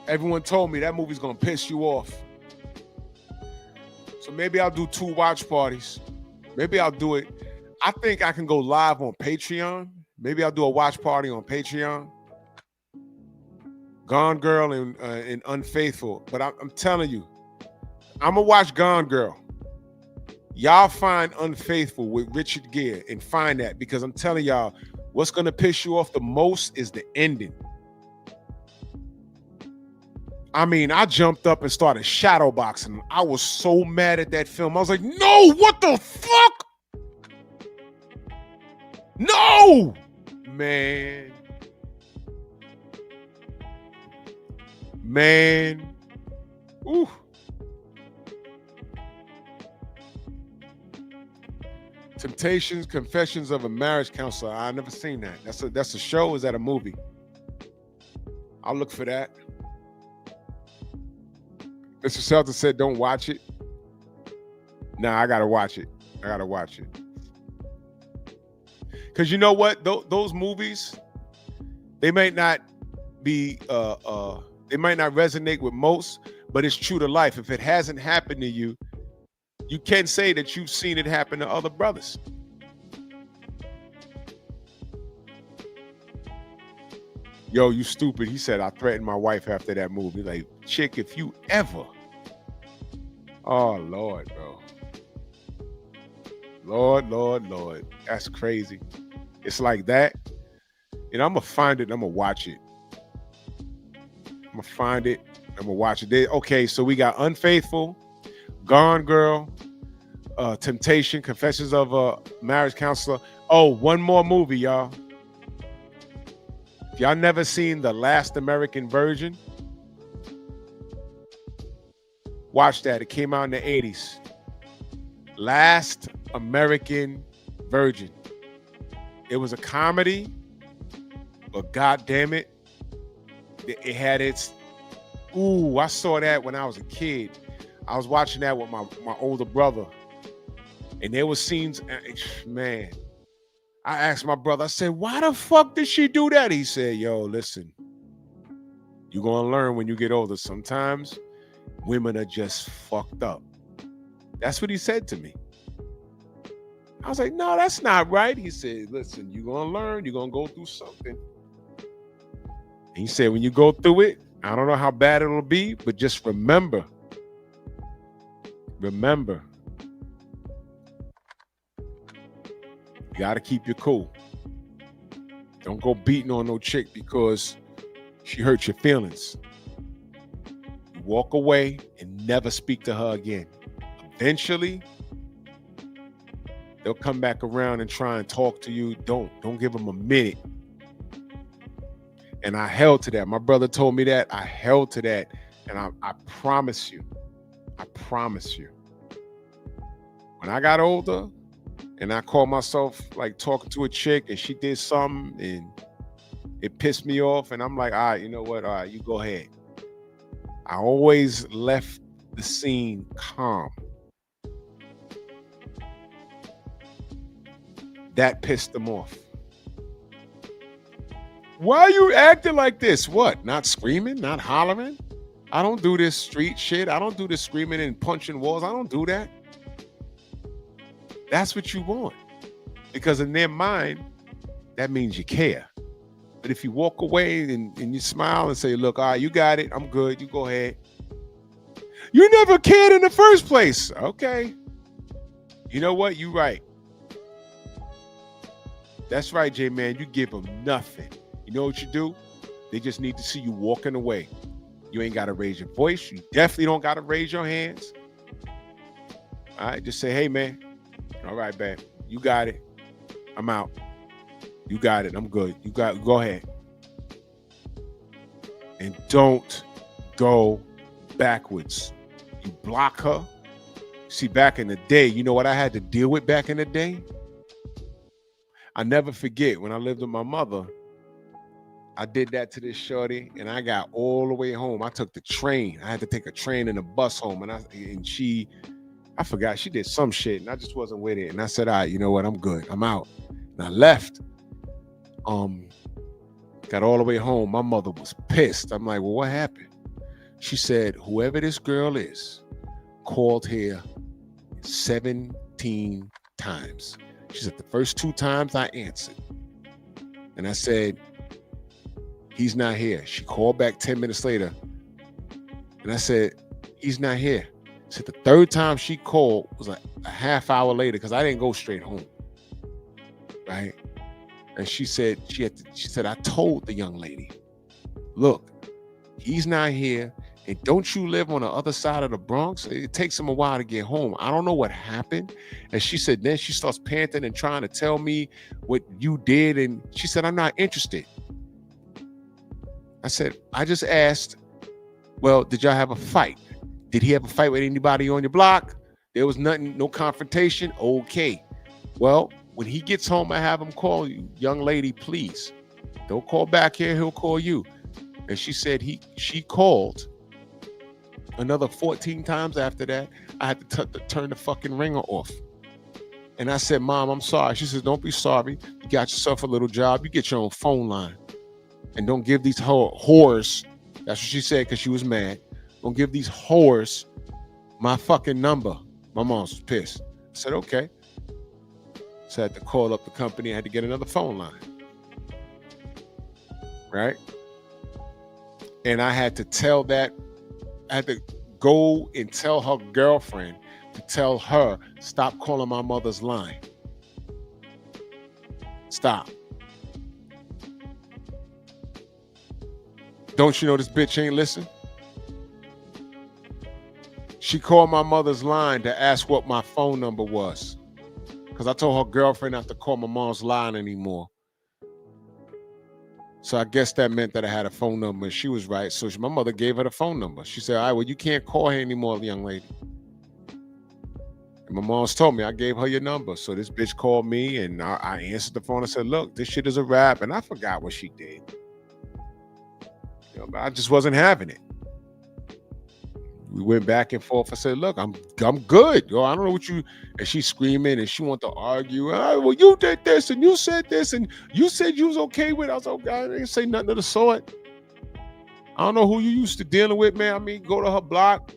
Everyone told me that movie's gonna piss you off. So maybe I'll do 2 watch parties. Maybe I'll do it. I think I can go live on Patreon. Maybe I'll do a watch party on Patreon. Gone Girl and Unfaithful. But I'm telling you, I'm going to watch Gone Girl. Y'all find Unfaithful with Richard Gere and find that, because I'm telling y'all, what's going to piss you off the most is the ending. I mean, I jumped up and started shadowboxing. I was so mad at that film. I was like, no, what the fuck? No! Man. Ooh. Temptations, Confessions of a Marriage Counselor. I never seen that. That's a show. Is that a movie? I'll look for that. Mr. Shelton said, don't watch it. Nah, I gotta watch it. Because you know what? Those movies, they might not be, they might not resonate with most, but it's true to life. If it hasn't happened to you, you can say that you've seen it happen to other brothers. Yo, you stupid. He said, I threatened my wife after that movie. Like, chick, if you ever. Oh, Lord, bro. Lord. That's crazy. It's like that. And I'm gonna find it. And I'm gonna watch it. I'm gonna find it. I'm gonna watch it. Okay, so we got Unfaithful, Gone Girl, Temptation, Confessions of a Marriage Counselor. Oh, one more movie, y'all. If y'all never seen The Last American Virgin, watch that. It came out in the 80s. Last American Virgin. It was a comedy, but god damn it, it had its. Ooh, I saw that when I was a kid. I was watching that with my older brother, and there was scenes. Man, I asked my brother. I said, "Why the fuck did she do that?" He said, "Yo, listen, you're gonna learn when you get older. Sometimes women are just fucked up." That's what he said to me. I was like, "No, that's not right." He said, "Listen, you're gonna learn. You're gonna go through something." And he said, "When you go through it, I don't know how bad it'll be, but just remember, you gotta keep your cool. Don't go beating on no chick because she hurt your feelings. You walk away and never speak to her again. Eventually, they'll come back around and try and talk to you. Don't give them a minute." And I held to that. My brother told me that. I held to that. And I promise you, when I got older and I called myself like talking to a chick and she did something and it pissed me off, and I'm like, all right, you know what? All right, you go ahead. I always left the scene calm. That pissed them off. Why are you acting like this? What? Not screaming? Not hollering? I don't do this street shit. I don't do this screaming and punching walls. I don't do that. That's what you want. Because in their mind, that means you care. But if you walk away and you smile and say, look, all right, you got it. I'm good. You go ahead. You never cared in the first place. Okay. You know what? You right. That's right, J-Man. You give them nothing. You know what you do? They just need to see you walking away. You ain't got to raise your voice. You definitely don't got to raise your hands. All right, just say, hey, man. All right, babe. You got it. I'm out. You got it. I'm good. Go ahead. And don't go backwards. You block her. See, back in the day, you know what I had to deal with back in the day? I never forget when I lived with my mother, I did that to this shorty and I got all the way home. I took the train. I had to take a train and a bus home. I forgot, she did some shit and I just wasn't with it. And I said, all right, you know what? I'm good. I'm out. And I left. Got all the way home. My mother was pissed. I'm like, well, what happened? She said, whoever this girl is called here 17 times. She said, the first 2 times I answered. And I said, he's not here. She called back 10 minutes later. And I said, he's not here. She said the third time she called was like a half hour later because I didn't go straight home. Right? And she said, she said, I told the young lady, look, he's not here. And don't you live on the other side of the Bronx? It takes him a while to get home. I don't know what happened. And she said, then she starts panting and trying to tell me what you did. And she said, I'm not interested. I said, I just asked, well, did y'all have a fight? Did he have a fight with anybody on your block? There was nothing, no confrontation. Okay. Well, when he gets home, I have him call you. Young lady, please. Don't call back here. He'll call you. And she said she called another 14 times after that. I had to turn the fucking ringer off. And I said, Mom, I'm sorry. She says, don't be sorry. You got yourself a little job. You get your own phone line. And don't give these whores, that's what she said because she was mad. Don't give these whores my fucking number. My mom was pissed. I said, okay. So I had to call up the company. I had to get another phone line. Right? And I had to tell that, I had to go and tell her girlfriend to tell her, stop calling my mother's line. Stop. Don't you know this bitch ain't listen? She called my mother's line to ask what my phone number was. Because I told her girlfriend not to call my mom's line anymore. So I guess that meant that I had a phone number. She was right. So my mother gave her the phone number. She said, all right, well, you can't call her anymore, young lady. And my mom's told me I gave her your number. So this bitch called me and I answered the phone and said, look, this shit is a wrap. And I forgot what she did. But I just wasn't having it. We went back and forth. I said, look, I'm good. Yo, I don't know what you, and she's screaming and she want to argue. Well, you did this and you said this and you said you was okay with it. I was like, I didn't say nothing of the sort. I don't know who you used to dealing with, man. I mean, go to her block.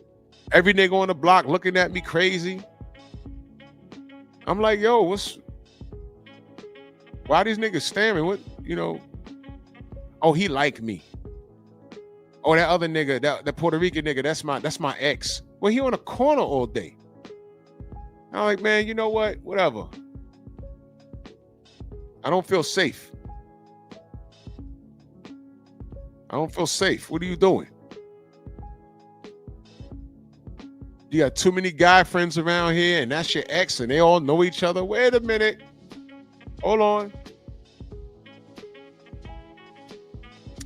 Every nigga on the block looking at me crazy. I'm like, yo, why these niggas staring? What, oh, he like me. Oh, that other nigga, that Puerto Rican nigga, that's my ex. Well, he on a corner all day. I'm like, man, you know what? Whatever. I don't feel safe. I don't feel safe. What are you doing? You got too many guy friends around here, and that's your ex, and they all know each other. Wait a minute. Hold on.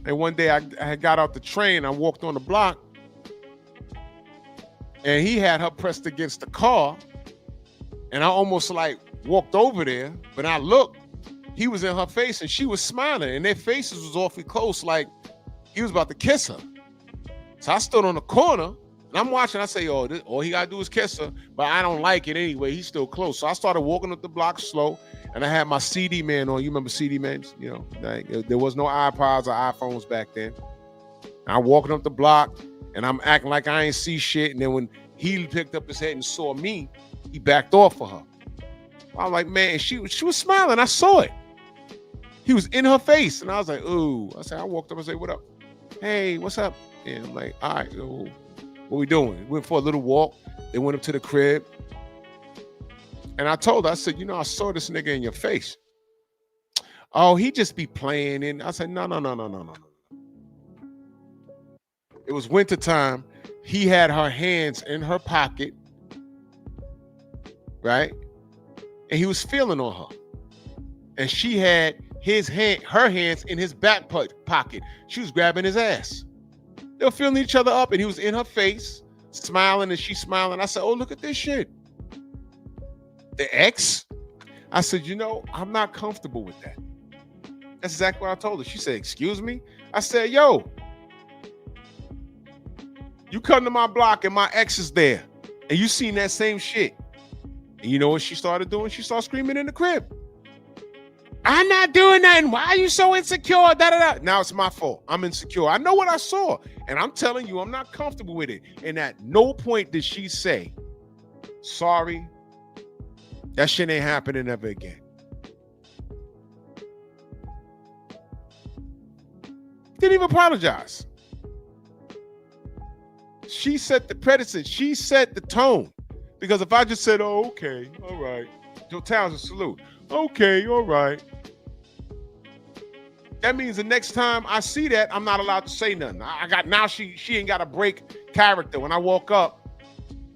And one day I had got out the train. I walked on the block. And he had her pressed against the car. And I almost like walked over there. But I looked. He was in her face and she was smiling. And their faces was awfully close, like he was about to kiss her. So I stood on the corner. And I'm watching. I say, oh, all he got to do is kiss her. But I don't like it anyway. He's still close. So I started walking up the block slow. And I had my CD man on. You remember CD mans? Like, there was no iPods or iPhones back then. And I'm walking up the block and I'm acting like I ain't see shit. And then when he picked up his head and saw me, he backed off for her. I was like, man, she was smiling. I saw it. He was in her face. And I was like, ooh. I walked up and said, what up? Hey, what's up? And I'm like, all right, yo, what we doing? We went for a little walk. They went up to the crib. And I told her, I said, I saw this nigga in your face. Oh, he just be playing. And I said, no. It was wintertime. He had her hands in her pocket, right? And he was feeling on her. And she had her hands in his back pocket. She was grabbing his ass. They were feeling each other up, and he was in her face, smiling, and she's smiling. I said, oh, look at this shit. The ex? I said, I'm not comfortable with that. That's exactly what I told her. She said, excuse me? I said, yo, you come to my block and my ex is there and you seen that same shit. And you know what she started doing? She started screaming in the crib. I'm not doing nothing. Why are you so insecure? Now it's my fault. I'm insecure. I know what I saw. And I'm telling you, I'm not comfortable with it. And at no point did she say, sorry, that shit ain't happening ever again. Didn't even apologize. She set the precedent. She set the tone. Because if I just said, oh, okay, all right. Joe Townsend, salute. Okay, all right. That means the next time I see that, I'm not allowed to say nothing. Now she ain't got to break character. When I walk up,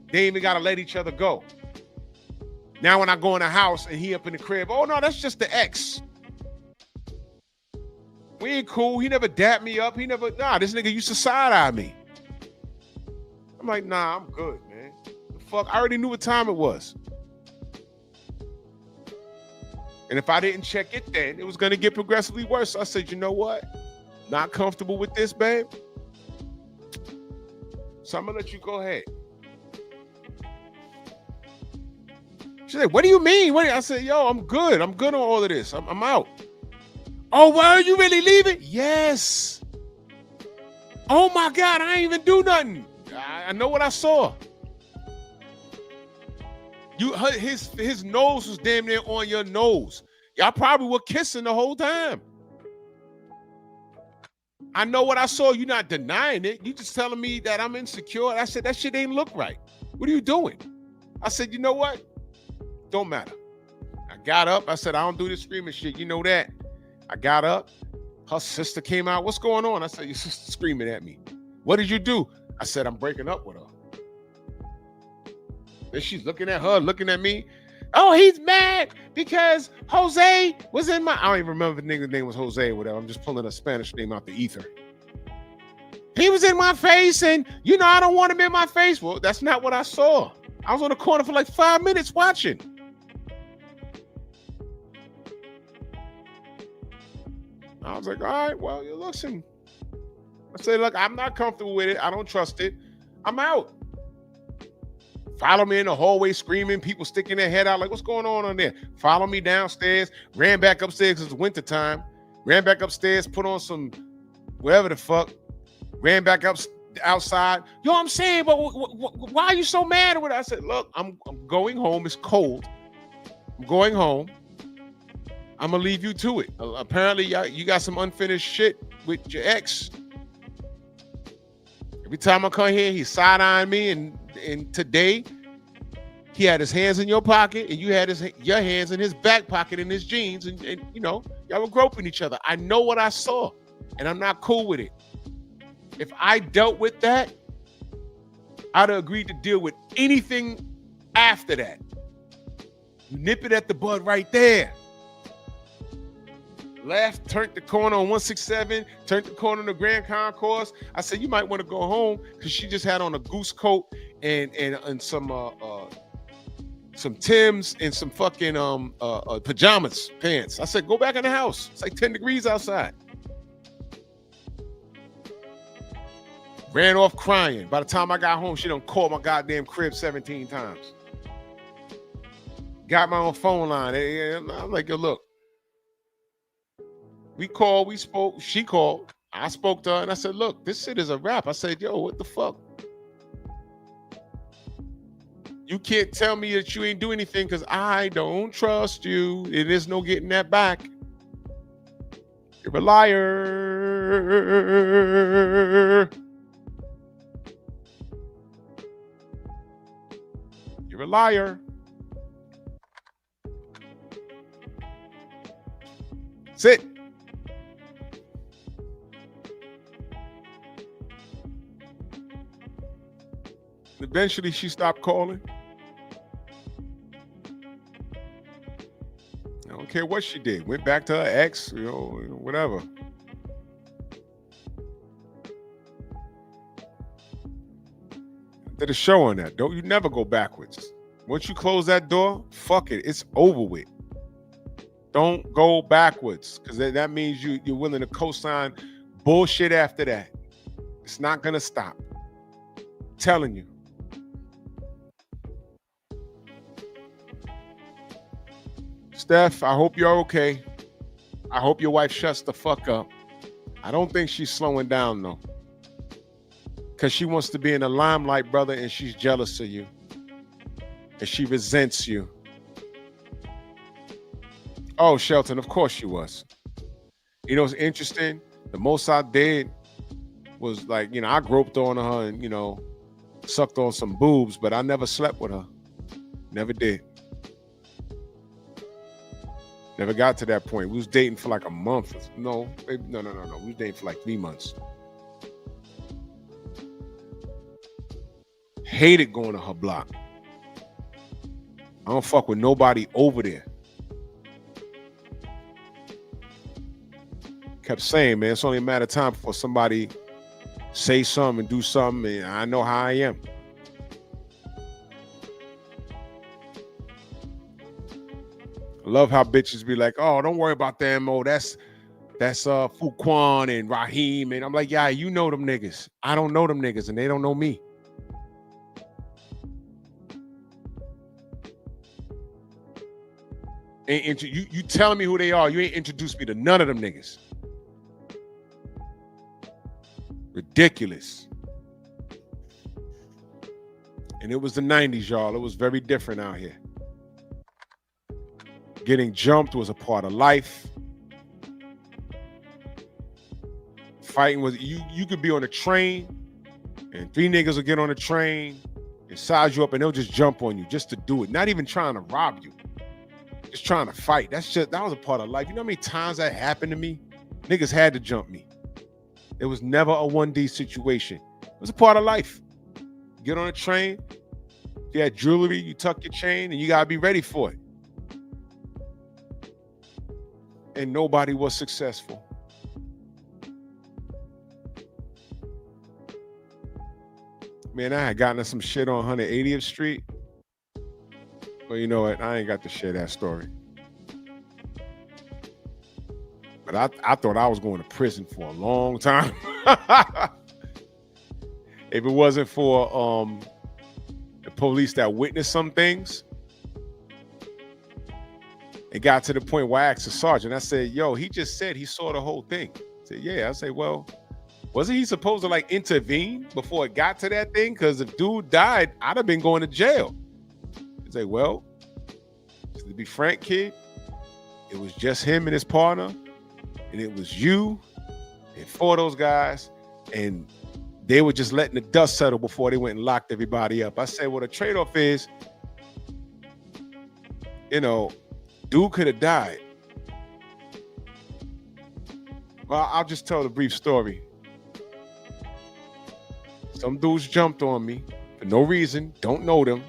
they ain't even got to let each other go. Now when I go in the house and he up in the crib, oh no, that's just the ex. We ain't cool. He never dapped me up. This nigga used to side-eye me. I'm like, nah, I'm good, man. The fuck, I already knew what time it was. And if I didn't check it then, it was gonna get progressively worse. So I said, you know what? Not comfortable with this, babe. So I'm gonna let you go ahead. She said, what do you mean? I said, yo, I'm good. I'm good on all of this. I'm out. Oh, well, are you really leaving? Yes. Oh my God, I ain't even do nothing. I know what I saw. His nose was damn near on your nose. Y'all probably were kissing the whole time. I know what I saw. You're not denying it. You just telling me that I'm insecure. I said, that shit ain't look right. What are you doing? I said, you know what? Don't matter. I got up. I said, I don't do this screaming shit. You know that. I got up, Her sister came out. What's going on? I said, your sister screaming at me. What did you do? I said, I'm breaking up with her. And she's looking at her, looking at me. Oh, he's mad because Jose was in my... I don't even remember if the nigga's name was Jose or whatever. I'm just pulling a Spanish name out the ether. He was in my face and, I don't want him in my face. Well, that's not what I saw. I was on the corner for like 5 minutes watching. I was like, all right, well, you listen. I say, look, I'm not comfortable with it. I don't trust it. I'm out. Follow me in the hallway screaming, people sticking their head out like, what's going on there? Follow me downstairs, ran back upstairs because it's winter time. Ran back upstairs, put on some whatever the fuck. Ran back up outside. Yo, I'm saying, but why are you so mad at it? I said, look, I'm going home. It's cold. I'm going home. I'm going to leave you to it. Apparently, you got some unfinished shit with your ex. Every time I come here, he's side-eyeing me, and today, he had his hands in your pocket, and you had your hands in his back pocket in his jeans, and y'all were groping each other. I know what I saw, and I'm not cool with it. If I dealt with that, I'd have agreed to deal with anything after that. Nip it at the bud right there. Left, turned the corner on 167, turned the corner on the Grand Concourse. I said, you might want to go home because she just had on a goose coat and some Timbs and some fucking pajamas, pants. I said, go back in the house. It's like 10 degrees outside. Ran off crying. By the time I got home, she done called my goddamn crib 17 times. Got my own phone line. And I'm like, yo, look. We called, we spoke, she called. I spoke to her and I said, look, this shit is a wrap. I said, yo, what the fuck? You can't tell me that you ain't do anything because I don't trust you. It is no getting that back. You're a liar. You're a liar. Sit. Eventually, she stopped calling. I don't care what she did. Went back to her ex, whatever. Did a show on that. Don't you never go backwards. Once you close that door, fuck it. It's over with. Don't go backwards because that means you're willing to co-sign bullshit after that. It's not going to stop. I'm telling you. Steph, I hope you're okay. I hope your wife shuts the fuck up. I don't think she's slowing down, though. Because she wants to be in the limelight, brother, and she's jealous of you. And she resents you. Oh, Shelton, of course she was. You know what's interesting? The most I did was like, I groped on her and, sucked on some boobs, but I never slept with her. Never did. Never got to that point. We was dating for like a month. No. We was dating for like 3 months. Hated going to her block. I don't fuck with nobody over there. Kept saying, man, it's only a matter of time before somebody say something and do something, and I know how I am. I love how bitches be like, oh, don't worry about them. Oh, that's Fuquan and Raheem. And I'm like, yeah, you know them niggas. I don't know them niggas, and they don't know me. And you telling me who they are. You ain't introduced me to none of them niggas. Ridiculous. And it was the 90s, y'all. It was very different out here. Getting jumped was a part of life. Fighting was, you could be on a train and 3 niggas will get on a train and size you up and they'll just jump on you just to do it. Not even trying to rob you. Just trying to fight. That was a part of life. You know how many times that happened to me? Niggas had to jump me. It was never a 1D situation. It was a part of life. You get on a train, if you had jewelry, you tuck your chain, and you gotta be ready for it. And nobody was successful. Man, I had gotten some shit on 180th Street. Well, you know what? I ain't got to share that story. But I thought I was going to prison for a long time. If it wasn't for the police that witnessed some things, it got to the point where I asked the sergeant, I said, yo, he just said he saw the whole thing. I said, yeah. I said, well, wasn't he supposed to like intervene before it got to that thing? Because if dude died, I'd have been going to jail. He said, well, to be frank, kid, it was just him and his partner, and it was you and 4 of those guys, and they were just letting the dust settle before they went and locked everybody up. I said, well, the trade-off is, you know, dude could have died. Well, I'll just tell the brief story. Some dudes jumped on me for no reason, don't know them,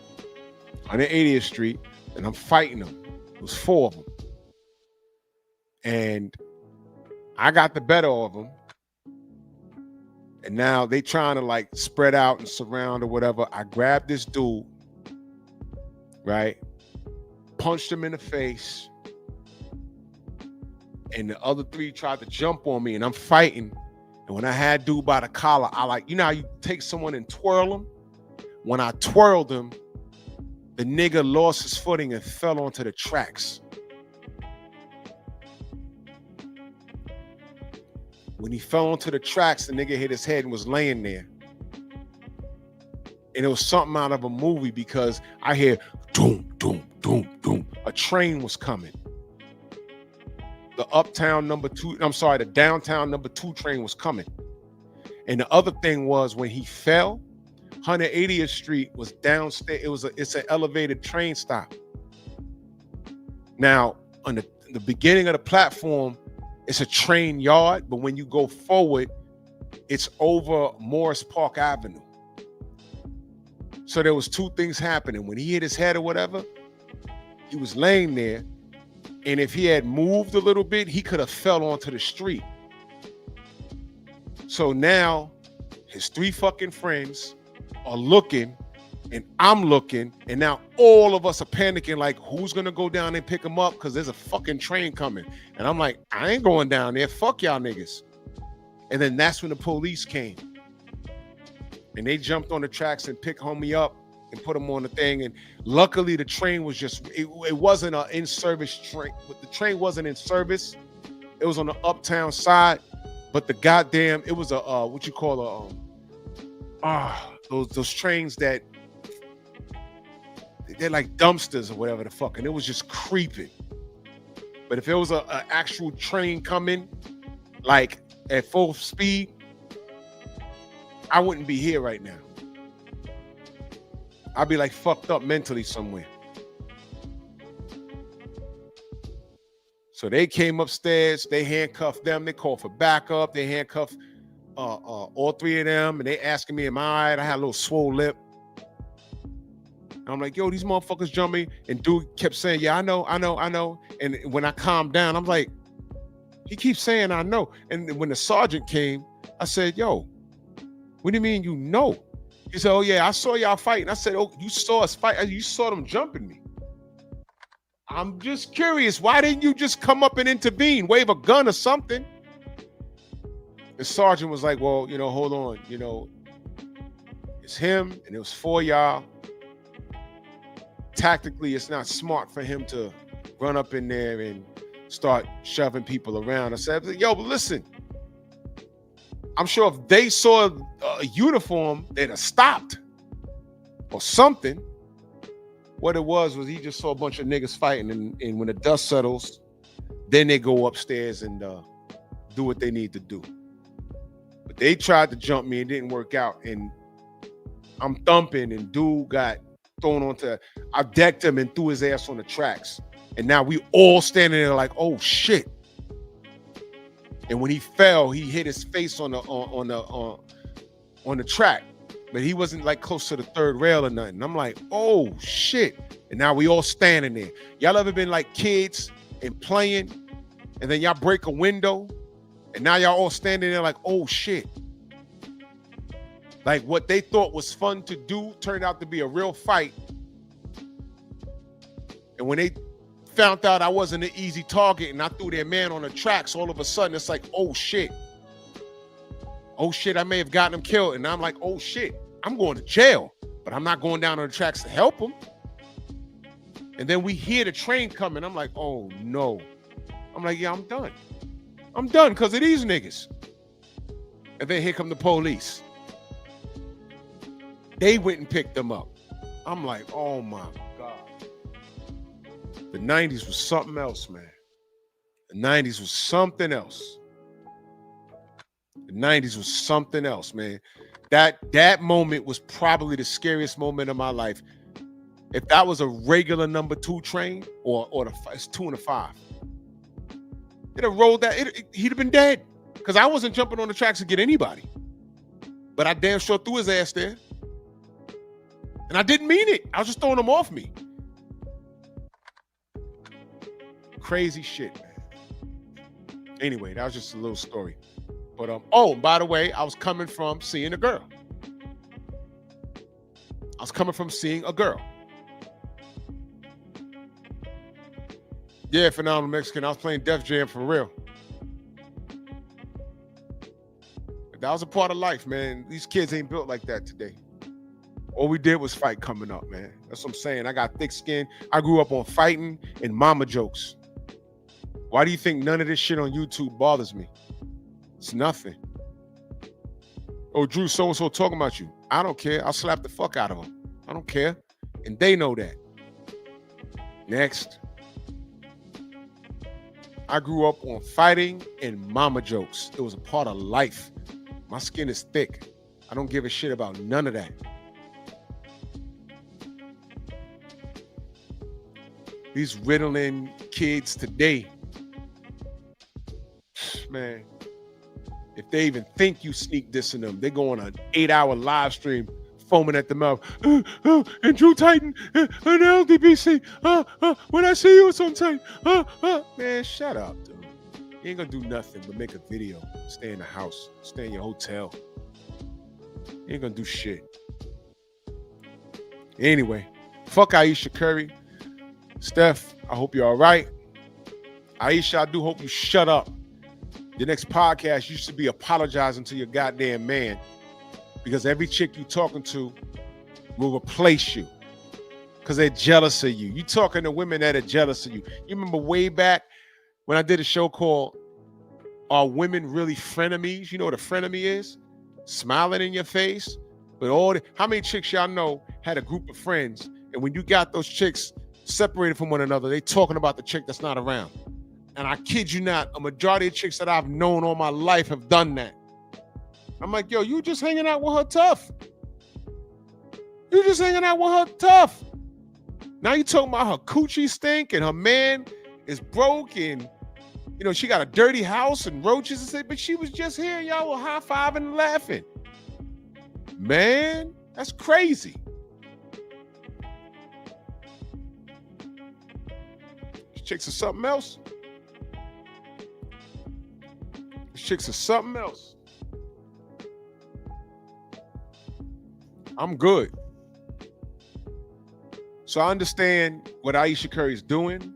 180th Street, and I'm fighting them. It was 4 of them. And I got the better of them. And now they trying to like spread out and surround or whatever. I grabbed this dude, right? Punched him in the face. And the other 3 tried to jump on me, and I'm fighting. And when I had dude by the collar, I like, you know how you take someone and twirl him? When I twirled him, the nigga lost his footing and fell onto the tracks. When he fell onto the tracks, the nigga hit his head and was laying there. And it was something out of a movie because I hear doom, doom, doom, doom. A train was coming. The the downtown number 2 train was coming. And the other thing was when he fell, 180th Street was downstairs. It's an elevated train stop. Now, on the beginning of the platform, it's a train yard, but when you go forward, it's over Morris Park Avenue. So there was 2 things happening. When he hit his head or whatever, he was laying there, and if he had moved a little bit, he could have fell onto the street. So now his 3 fucking friends are looking, and I'm looking, and now all of us are panicking like, who's gonna go down and pick him up? Because there's a fucking train coming. And I'm like, I ain't going down there. Fuck y'all niggas. And then that's when the police came. And they jumped on the tracks and picked homie up and put him on the thing. And luckily the train was it wasn't an in-service train. The train wasn't in service. It was on the uptown side. But the goddamn, it was a, what you call those trains that, they're like dumpsters or whatever the fuck, and it was just creeping. But if it was an actual train coming, like at full speed, I wouldn't be here right now. I'd be like fucked up mentally somewhere. So they came upstairs, they handcuffed them, they called for backup, they handcuffed all 3 of them, and they asking me, am I all right? I had a little swole lip. I'm like, yo, these motherfuckers jumping. And dude kept saying, yeah, I know. And when I calmed down, I'm like, he keeps saying, I know. And when the sergeant came, I said, yo, what do you mean you know? He said, oh, yeah, I saw y'all fighting. I said, oh, you saw us fight? You saw them jumping me. I'm just curious. Why didn't you just come up and intervene? Wave a gun or something? The sergeant was like, well, hold on. It's him and it was 4 y'all. Tactically, it's not smart for him to run up in there and start shoving people around. I said, yo, but listen, I'm sure if they saw a uniform, they'd have stopped or something. What it was he just saw a bunch of niggas fighting, and when the dust settles, then they go upstairs and do what they need to do. But they tried to jump me, it didn't work out, and I'm thumping, and dude got thrown onto, I decked him and threw his ass on the tracks. And now we all standing there like, oh shit. And when he fell, he hit his face on the track, but he wasn't like close to the third rail or nothing. I'm like, oh shit. And now we all standing there. Y'all ever been like kids and playing, and then y'all break a window, and now y'all all standing there like, oh shit. Like what they thought was fun to do turned out to be a real fight. And when they found out I wasn't an easy target and I threw their man on the tracks, all of a sudden it's like, oh shit. Oh shit, I may have gotten him killed. And I'm like, oh shit, I'm going to jail, but I'm not going down on the tracks to help him. And then we hear the train coming. I'm like, oh no. I'm like, yeah, I'm done. I'm done because of these niggas. And then here come the police. They went and picked them up. I'm like, oh my God. The 90s was something else, man. The 90s was something else. The 90s was something else, man. That moment was probably the scariest moment of my life. If that was a regular number 2 train or it's 2 and a 5, it'd have rolled that. He'd have been dead because I wasn't jumping on the tracks to get anybody. But I damn sure threw his ass there. And I didn't mean it. I was just throwing him off me. Crazy shit, man. Anyway, that was just a little story. But oh, by the way, I was coming from seeing a girl. Yeah, Phenomenal Mexican. I was playing Def Jam for real. But that was a part of life, man. These kids ain't built like that today. All we did was fight coming up, man. That's what I'm saying. I got thick skin. I grew up on fighting and mama jokes. Why do you think none of this shit on YouTube bothers me? It's nothing. Oh, Drew, so-and-so talking about you. I don't care. I'll slap the fuck out of them. I don't care. And they know that. Next. I grew up on fighting and mama jokes. It was a part of life. My skin is thick. I don't give a shit about none of that. These Ritalin kids today, man, if they even think you sneak dissing them, they go on an 8-hour live stream foaming at the mouth. And Drew Titan and LDBC, when I see you sometime, man, shut up, dude. You ain't gonna do nothing but make a video, stay in the house, stay in your hotel. You ain't gonna do shit. Anyway, fuck Ayesha Curry. Steph, I hope you're all right. Ayesha, I do hope you shut up. Your next podcast, you should be apologizing to your goddamn man, because every chick you talking to will replace you because they're jealous of you. You talking to women that are jealous of you. You remember way back when I did a show called Are Women Really Frenemies? You know what a frenemy is? Smiling in your face. But how many chicks y'all know had a group of friends, and when you got those chicks separated from one another, they talking about the chick that's not around? And I kid you not, a majority of chicks that I've known all my life have done that. I'm like, yo, you just hanging out with her tough. You just hanging out with her tough. Now you talking about her coochie stink and her man is broke and, you know, she got a dirty house and roaches and shit, but she was just here. Y'all were high-fiving and laughing. Man, that's crazy. These chicks are something else. These chicks are something else. I'm good. So I understand what Ayesha Curry is doing.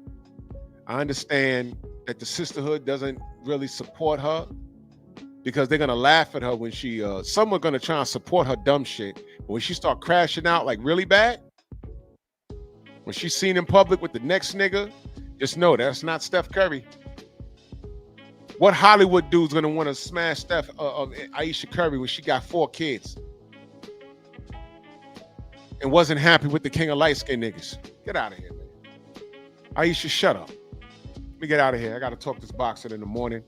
I understand that the sisterhood doesn't really support her because they're gonna laugh at her when she, some are gonna try and support her dumb shit. But when she start crashing out like really bad, when she's seen in public with the next nigga, just know that's not Steph Curry. What Hollywood dude's gonna want to smash Ayesha Curry when she got 4 kids? And wasn't happy with the king of light-skinned niggas? Get out of here, man. Ayesha, shut up. Let me get out of here. I got to talk this boxing in the morning.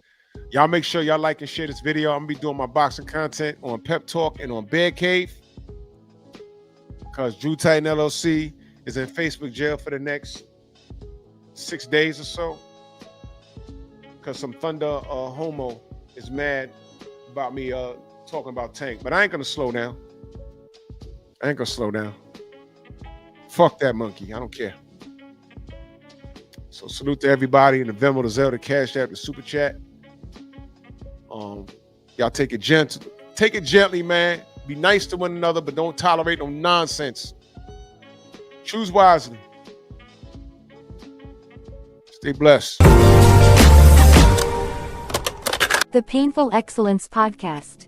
Y'all make sure y'all like and share this video. I'm going to be doing my boxing content on Pep Talk and on Bear Cave, because Drew Titan LLC is in Facebook jail for the next 6 days or so because some Thunder homo is mad about me talking about Tank, but I ain't gonna slow down. I ain't gonna slow down. Fuck that monkey. I don't care. So salute to everybody in the Venmo, the Zelda, Cash App, the Super Chat. Y'all take it gentle. Take it gently, man. Be nice to one another, but don't tolerate no nonsense. Choose wisely. Stay blessed. The Painful Excellence Podcast.